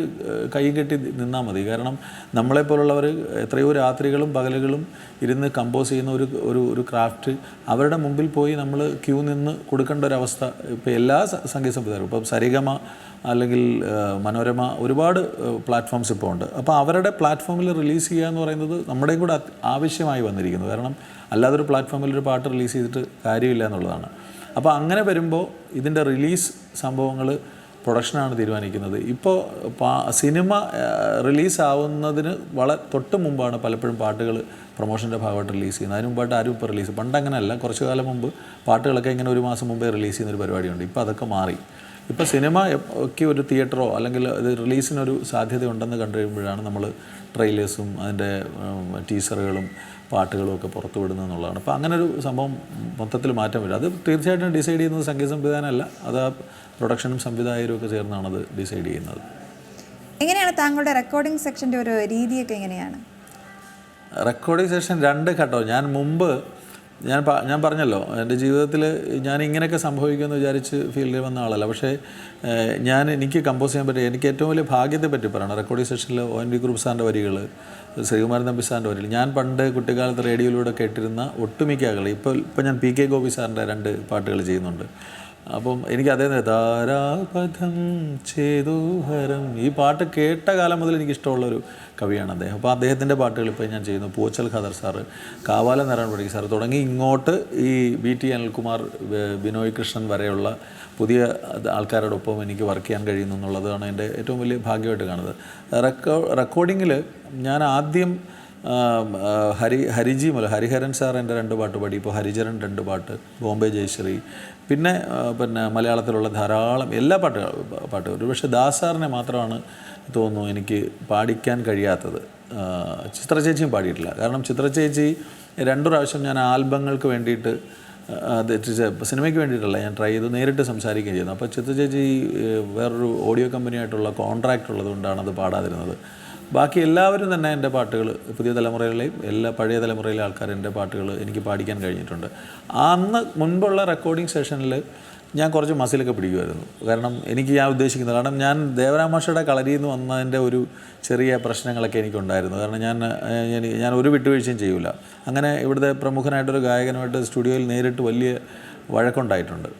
കൈ കെട്ടി നിന്നാൽ മതി. കാരണം നമ്മളെപ്പോലുള്ളവർ എത്രയോ രാത്രികളും പകലുകളും ഇരുന്ന് കമ്പോസ് ചെയ്യുന്ന ഒരു ക്രാഫ്റ്റ് അവരുടെ മുമ്പിൽ പോയി നമ്മൾ ക്യൂ നിന്ന് കൊടുക്കേണ്ട ഒരവസ്ഥ ഇപ്പോൾ എല്ലാ സംഗീത സംവിധായകരും, ഇപ്പം സരിഗമ അല്ലെങ്കിൽ മനോരമ, ഒരുപാട് പ്ലാറ്റ്ഫോംസ് ഇപ്പോൾ ഉണ്ട്. അപ്പോൾ അവരുടെ പ്ലാറ്റ്ഫോമിൽ റിലീസ് ചെയ്യുക എന്ന് പറയുന്നത് നമ്മുടെയും കൂടെ ആവശ്യമായി വന്നിരിക്കുന്നു. കാരണം അല്ലാതൊരു പ്ലാറ്റ്ഫോമിൽ ഒരു പാട്ട് റിലീസ് ചെയ്തിട്ട് കാര്യമില്ല എന്നുള്ളതാണ്. അപ്പോൾ അങ്ങനെ വരുമ്പോൾ ഇതിൻ്റെ റിലീസ് സംഭവങ്ങൾ പ്രൊഡക്ഷനാണ് തീരുമാനിക്കുന്നത്. ഇപ്പോൾ സിനിമ റിലീസാവുന്നതിന് തൊട്ട് മുമ്പാണ് പലപ്പോഴും പാട്ടുകൾ പ്രൊമോഷൻ്റെ ഭാഗമായിട്ട് റിലീസ് ചെയ്യുന്നത്. അതിന് മുമ്പായിട്ട് ആരും ഇപ്പോൾ റിലീസ്, പണ്ട് അങ്ങനെയല്ല, കുറച്ച് കാലം മുമ്പ് പാട്ടുകളൊക്കെ ഇങ്ങനെ 1 മാസം മുമ്പേ റിലീസ് ചെയ്യുന്നൊരു പരിപാടിയുണ്ട്. ഇപ്പോൾ അതൊക്കെ മാറി. ഇപ്പോൾ സിനിമ ഒക്കെ ഒരു തിയേറ്ററോ അല്ലെങ്കിൽ ഇത് റിലീസിനൊരു സാധ്യത ഉണ്ടെന്ന് കണ്ടു കഴിയുമ്പോഴാണ് നമ്മൾ ട്രെയിലേഴ്സും അതിൻ്റെ ടീസറുകളും പാട്ടുകളും ഒക്കെ പുറത്തു വിടുന്നത് എന്നുള്ളതാണ്. അപ്പോൾ അങ്ങനെ ഒരു സംഭവം മൊത്തത്തിൽ മാറ്റം വരും. അത് തീർച്ചയായിട്ടും ഡിസൈഡ് ചെയ്യുന്നത് സംഗീത സംവിധാനമല്ല, അത് ആ പ്രൊഡക്ഷനും സംവിധായകരും ഒക്കെ ചേർന്നാണ് അത് ഡിസൈഡ് ചെയ്യുന്നത്. എങ്ങനെയാണ് താങ്കളുടെ റെക്കോർഡിംഗ് സെക്ഷൻ്റെ ഒരു രീതിയൊക്കെ എങ്ങനെയാണ്? റെക്കോർഡിംഗ് സെഷൻ 2 ഘട്ടം. ഞാൻ പറഞ്ഞല്ലോ, എൻ്റെ ജീവിതത്തിൽ ഞാൻ ഇങ്ങനെയൊക്കെ സംഭവിക്കുമെന്ന് വിചാരിച്ച് ഫീൽഡിൽ വന്ന ആളല്ല. പക്ഷേ എനിക്ക് കമ്പോസ് ചെയ്യാൻ പറ്റിയ, എനിക്ക് ഏറ്റവും വലിയ ഭാഗ്യത്തെ പറ്റി പറയണം. റെക്കോർഡിംഗ് സെഷനിൽ ONV ഗ്രൂപ്പ് സാറിൻ്റെ വരികൾ, ശ്രീകുമാരൻ തമ്പി സാറിൻ്റെ വരികൾ, ഞാൻ പണ്ട് കുട്ടിക്കാലത്ത് റേഡിയോയിലൂടെ കേട്ടിരുന്ന ഒട്ടുമിക്ക ആളുകൾ, ഇപ്പോൾ ഞാൻ PK ഗോപി സാറിൻ്റെ 2 പാട്ടുകൾ ചെയ്യുന്നുണ്ട്. അപ്പം എനിക്ക് അതേ താരാപഥം ചേതോഹരം, ഈ പാട്ട് കേട്ട കാലം മുതൽ എനിക്കിഷ്ടമുള്ളൊരു കവിയാണ് അദ്ദേഹം. അപ്പോൾ അദ്ദേഹത്തിൻ്റെ പാട്ടുകൾ ഇപ്പോൾ ഞാൻ ചെയ്യുന്നു. പൂച്ചൽ ഖദർ സാറ്, കാവാല നാരായണ പണിക്കർ സാറ് തുടങ്ങി ഇങ്ങോട്ട് ഈ BT അനിൽകുമാർ, ബിനോയ് കൃഷ്ണൻ വരെയുള്ള പുതിയ ആൾക്കാരോടൊപ്പം എനിക്ക് വർക്ക് ചെയ്യാൻ കഴിയുന്നു എന്നുള്ളതാണ് എൻ്റെ ഏറ്റവും വലിയ ഭാഗ്യമായിട്ട് കാണുന്നത്. റെക്കോർഡിങ്ങിൽ ഞാൻ ആദ്യം ഹരിഹരൻ സാർ എൻ്റെ 2 പാട്ട് പാടി. ഇപ്പോൾ ഹരിചരൺ 2 പാട്ട്, ബോംബെ ജയശ്രീ, പിന്നെ മലയാളത്തിലുള്ള ധാരാളം എല്ലാ പാട്ടുകൾ. ഒരുപക്ഷെ ദാസാറിനെ മാത്രമാണ് തോന്നുന്നു എനിക്ക് പാടിക്കാൻ കഴിയാത്തത്. ചിത്ര ചേച്ചിയും പാടിയിട്ടില്ല. കാരണം ചിത്ര ചേച്ചി 2 പ്രാവശ്യം ഞാൻ ആൽബങ്ങൾക്ക് വേണ്ടിയിട്ട്, സിനിമയ്ക്ക് വേണ്ടിയിട്ടല്ല, ഞാൻ ട്രൈ ചെയ്ത് നേരിട്ട് സംസാരിക്കുകയും ചെയ്യുന്നു. അപ്പോൾ ചിത്ര ചേച്ചി വേറൊരു ഓഡിയോ കമ്പനിയായിട്ടുള്ള കോൺട്രാക്റ്റ് ഉള്ളതുകൊണ്ടാണ് അത് പാടാതിരുന്നത്. ബാക്കി എല്ലാവരും തന്നെ എൻ്റെ പാട്ടുകൾ, പുതിയ തലമുറയിലെയും പഴയ തലമുറയിലെ ആൾക്കാർ എൻ്റെ പാട്ടുകൾ എനിക്ക് പാടിക്കാൻ കഴിഞ്ഞിട്ടുണ്ട്. അന്ന് മുൻപുള്ള റെക്കോർഡിംഗ് സെഷനിൽ ഞാൻ കുറച്ച് മസിലൊക്കെ പിടിക്കുമായിരുന്നു. കാരണം ഞാൻ ഉദ്ദേശിക്കുന്നത്, കാരണം ഞാൻ ദേവരാമാഷയുടെ കളരിയിൽ നിന്ന് വന്നതിൻ്റെ ഒരു ചെറിയ പ്രശ്നങ്ങളൊക്കെ എനിക്കുണ്ടായിരുന്നു. കാരണം ഞാൻ ഒരു വിട്ടുവീഴ്ചയും ചെയ്യില്ല. അങ്ങനെ ഇവിടുത്തെ പ്രമുഖനായിട്ടൊരു ഗായകനുമായിട്ട് സ്റ്റുഡിയോയിൽ നേരിട്ട് വലിയ വഴക്കുണ്ടായിട്ടുണ്ട്.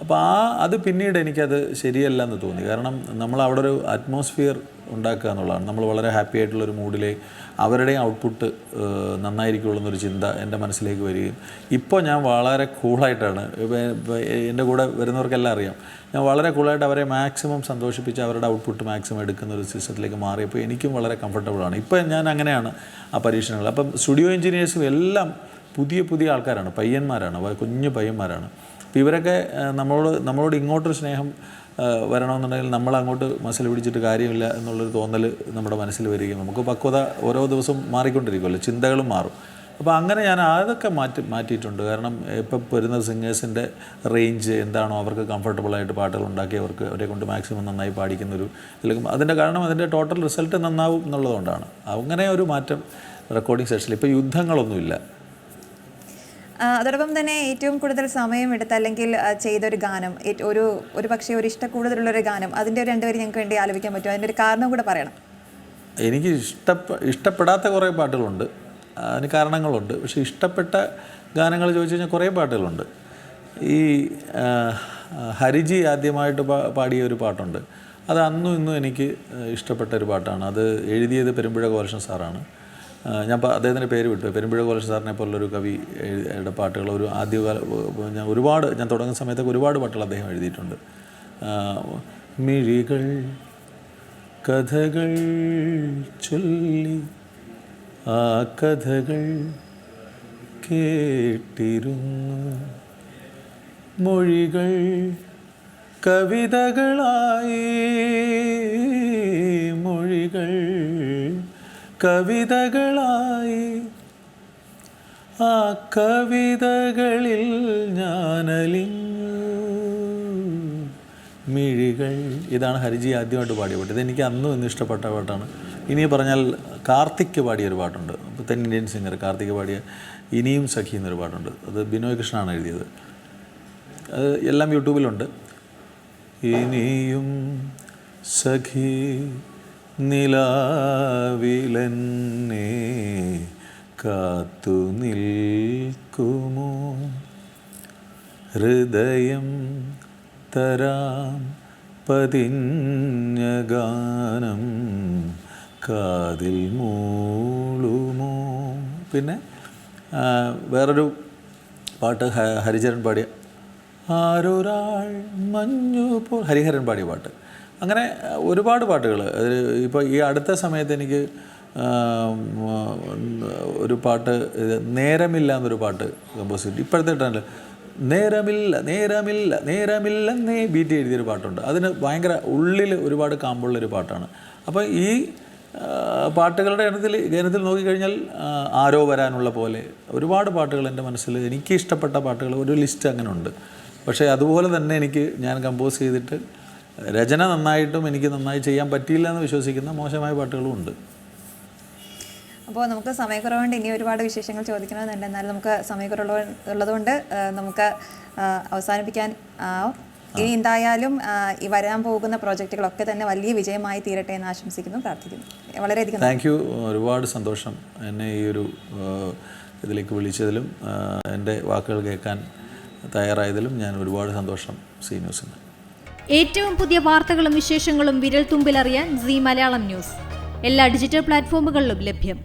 അപ്പോൾ അത് പിന്നീട് എനിക്കത് ശരിയല്ല എന്ന് തോന്നി. കാരണം നമ്മൾ അവിടെ ഒരു അറ്റ്മോസ്ഫിയർ ഉണ്ടാക്കുക എന്നുള്ളതാണ്. നമ്മൾ വളരെ ഹാപ്പി ആയിട്ടുള്ളൊരു മൂഡിലെ അവരുടെയും ഔട്ട്പുട്ട് നന്നായിരിക്കുള്ളൂ എന്നൊരു ചിന്ത എൻ്റെ മനസ്സിലേക്ക് വരികയും ഇപ്പോൾ ഞാൻ വളരെ കൂളായിട്ടാണ്, എൻ്റെ കൂടെ വരുന്നവർക്കെല്ലാം അറിയാം, ഞാൻ വളരെ കൂളായിട്ട് അവരെ മാക്സിമം സന്തോഷിപ്പിച്ച് അവരുടെ ഔട്ട്പുട്ട് മാക്സിമം എടുക്കുന്ന ഒരു സിസ്റ്റത്തിലേക്ക് മാറിയപ്പോൾ എനിക്കും വളരെ കംഫർട്ടബിളാണ്. ഇപ്പോൾ ഞാൻ അങ്ങനെയാണ് ആ പരീക്ഷണങ്ങൾ. അപ്പം സ്റ്റുഡിയോ എഞ്ചിനീയേഴ്സും എല്ലാം പുതിയ ആൾക്കാരാണ്, പയ്യന്മാരാണ്, കുഞ്ഞു പയ്യന്മാരാണ്. അപ്പോൾ ഇവരൊക്കെ നമ്മളോട് ഇങ്ങോട്ടൊരു സ്നേഹം വരണമെന്നുണ്ടെങ്കിൽ നമ്മളങ്ങോട്ട് മസിൽ പിടിച്ചിട്ട് കാര്യമില്ല എന്നുള്ളൊരു തോന്നൽ നമ്മുടെ മനസ്സിൽ വരികയും നമുക്ക് പക്വത ഓരോ ദിവസവും മാറിക്കൊണ്ടിരിക്കുമല്ലോ, ചിന്തകളും മാറും. അപ്പോൾ അങ്ങനെ ഞാൻ അതൊക്കെ മാറ്റിയിട്ടുണ്ട്. കാരണം ഇപ്പം വരുന്ന സിംഗേഴ്സിൻ്റെ റേഞ്ച് എന്താണോ അവർക്ക് കംഫർട്ടബിളായിട്ട് പാട്ടുകൾ ഉണ്ടാക്കി അവരെ കൊണ്ട് മാക്സിമം നന്നായി പാടിക്കുന്നൊരു ഇതിലേക്ക്, അതിൻ്റെ കാരണം അതിൻ്റെ ടോട്ടൽ റിസൾട്ട് നന്നാവും എന്നുള്ളതുകൊണ്ടാണ്. അങ്ങനെ ഒരു മാറ്റം റെക്കോർഡിംഗ് സെഷനിൽ. ഇപ്പോൾ യുദ്ധങ്ങളൊന്നുമില്ല. അതോടൊപ്പം തന്നെ ഏറ്റവും കൂടുതൽ സമയമെടുത്ത് അല്ലെങ്കിൽ ചെയ്തൊരു ഗാനം, ഒരു പക്ഷേ ഒരു ഇഷ്ടക്കൂടുതലുള്ളൊരു ഗാനം, അതിൻ്റെ ഒരു രണ്ടുപേരും ഞങ്ങൾക്ക് വേണ്ടി ആലോചിക്കാൻ പറ്റുമോ? അതിൻ്റെ ഒരു കാരണം കൂടെ പറയണം. എനിക്ക് ഇഷ്ടപ്പെടാത്ത കുറേ പാട്ടുകളുണ്ട്, അതിന് കാരണങ്ങളുണ്ട്. പക്ഷേ ഇഷ്ടപ്പെട്ട ഗാനങ്ങൾ ചോദിച്ചു കഴിഞ്ഞാൽ കുറേ പാട്ടുകളുണ്ട്. ഈ ഹരിജി ആദ്യമായിട്ട് പാടിയ ഒരു പാട്ടുണ്ട്, അത് അന്നും ഇന്നും എനിക്ക് ഇഷ്ടപ്പെട്ട ഒരു പാട്ടാണ്. അത് എഴുതിയത് പെരുമ്പുഴ ഗോപാലകൃഷ്ണൻ സാറാണ്. ഞാൻ അദ്ദേഹത്തിൻ്റെ പേര് വിട്ടു. പെരുമ്പുഴ ഗോപാലകൃഷ്ണൻ സാറിനെ പോലുള്ളൊരു കവിയുടെ പാട്ടുകൾ ഒരു ആദ്യകാല ഞാൻ തുടങ്ങുന്ന സമയത്തൊക്കെ ഒരുപാട് പാട്ടുകൾ അദ്ദേഹം എഴുതിയിട്ടുണ്ട്. മിഴികൾ കഥകൾ ചൊല്ലി ആ കഥകൾ കേട്ടിരുന്നു, മൊഴികൾ കവിതകളായി, മൊഴികൾ കവിതകളായി, ആ കവിതകളിൽ ഞാനലിഞ്ഞു മിഴികൾ. ഇതാണ് ഹരിജി ആദ്യമായിട്ട് പാടിയ പാട്ട്. ഇതെനിക്ക് അന്നും ഇന്ന് ഇഷ്ടപ്പെട്ട പാട്ടാണ്. ഇനി പറഞ്ഞാൽ കാർത്തിക് പാടിയൊരു പാട്ടുണ്ട്, തെന്നിന്ത്യൻ സിംഗർ കാർത്തിക് പാടിയ ഇനിയും സഖി എന്നൊരു പാട്ടുണ്ട്. അത് ബിനോയ് കൃഷ്ണനാണ് എഴുതിയത്. അത് എല്ലാം യൂട്യൂബിലുണ്ട്. ഇനിയും സഖി നിലാവിലെന്നെ കാത്തു നിൽക്കുമോ, ഹൃദയം തരാം പതിഞ്ഞ ഗാനം കാതിൽ മൂളുമോ. പിന്നെ വേറൊരു പാട്ട് ഹരിചരൺ പാടിയ ആരൊരാൾ മഞ്ഞുപോ, ഹരിഹരൻ പാടിയ പാട്ട്. അങ്ങനെ ഒരുപാട് പാട്ടുകൾ. ഇപ്പോൾ ഈ അടുത്ത സമയത്ത് എനിക്ക് ഒരു പാട്ട് നേരമില്ല എന്നൊരു പാട്ട് കമ്പോസ് ചെയ്തിട്ട് ഇപ്പോഴത്തെ ടൈമിൽ നേരമില്ലെന്നേ ബീറ്റ് എഴുതിയൊരു പാട്ടുണ്ട്. അതിന് ഭയങ്കര ഉള്ളിൽ ഒരുപാട് കാമ്പുള്ളൊരു പാട്ടാണ്. അപ്പോൾ ഈ പാട്ടുകളുടെ ഗണത്തിൽ നോക്കിക്കഴിഞ്ഞാൽ ആരോ വരാനുള്ള പോലെ ഒരുപാട് പാട്ടുകൾ എൻ്റെ മനസ്സിൽ എനിക്ക് ഇഷ്ടപ്പെട്ട പാട്ടുകൾ ഒരു ലിസ്റ്റ് അങ്ങനെ ഉണ്ട്. പക്ഷേ അതുപോലെ തന്നെ ഞാൻ കമ്പോസ് ചെയ്തിട്ട് രചന നന്നായിട്ടും എനിക്ക് നന്നായി ചെയ്യാൻ പറ്റിയില്ല എന്ന് വിശ്വസിക്കുന്ന മോശമായ പാട്ടുകളും ഉണ്ട്. അപ്പോൾ നമുക്ക് സമയക്കുറവുകൊണ്ട് ഇനി ഒരുപാട് വിശേഷങ്ങൾ ചോദിക്കണമെന്നുണ്ട്. എന്നാലും നമുക്ക് സമയക്കുറവുള്ളതുകൊണ്ട് നമുക്ക് അവസാനിപ്പിക്കാൻ. ഇനി എന്തായാലും ഈ വരാൻ പോകുന്ന പ്രോജക്റ്റുകളൊക്കെ തന്നെ വലിയ വിജയമായി തീരട്ടെ എന്ന് ആശംസിക്കുന്നു, പ്രാർത്ഥിക്കുന്നു. വളരെയധികം താങ്ക് യു. ഒരുപാട് സന്തോഷം എന്നെ ഈ ഒരു ഇതിലേക്ക് വിളിച്ചതിലും എൻ്റെ വാക്കുകൾ കേൾക്കാൻ തയ്യാറായതിലും ഞാൻ ഒരുപാട് സന്തോഷം. സി ന്യൂസിന് ഏറ്റവും പുതിയ വാർത്തകളും വിശേഷങ്ങളും വിരൽ തുമ്പിലറിയാൻ സീ മലയാളം ന്യൂസ് എല്ലാ ഡിജിറ്റൽ പ്ലാറ്റ്ഫോമുകളിലും ലഭ്യം.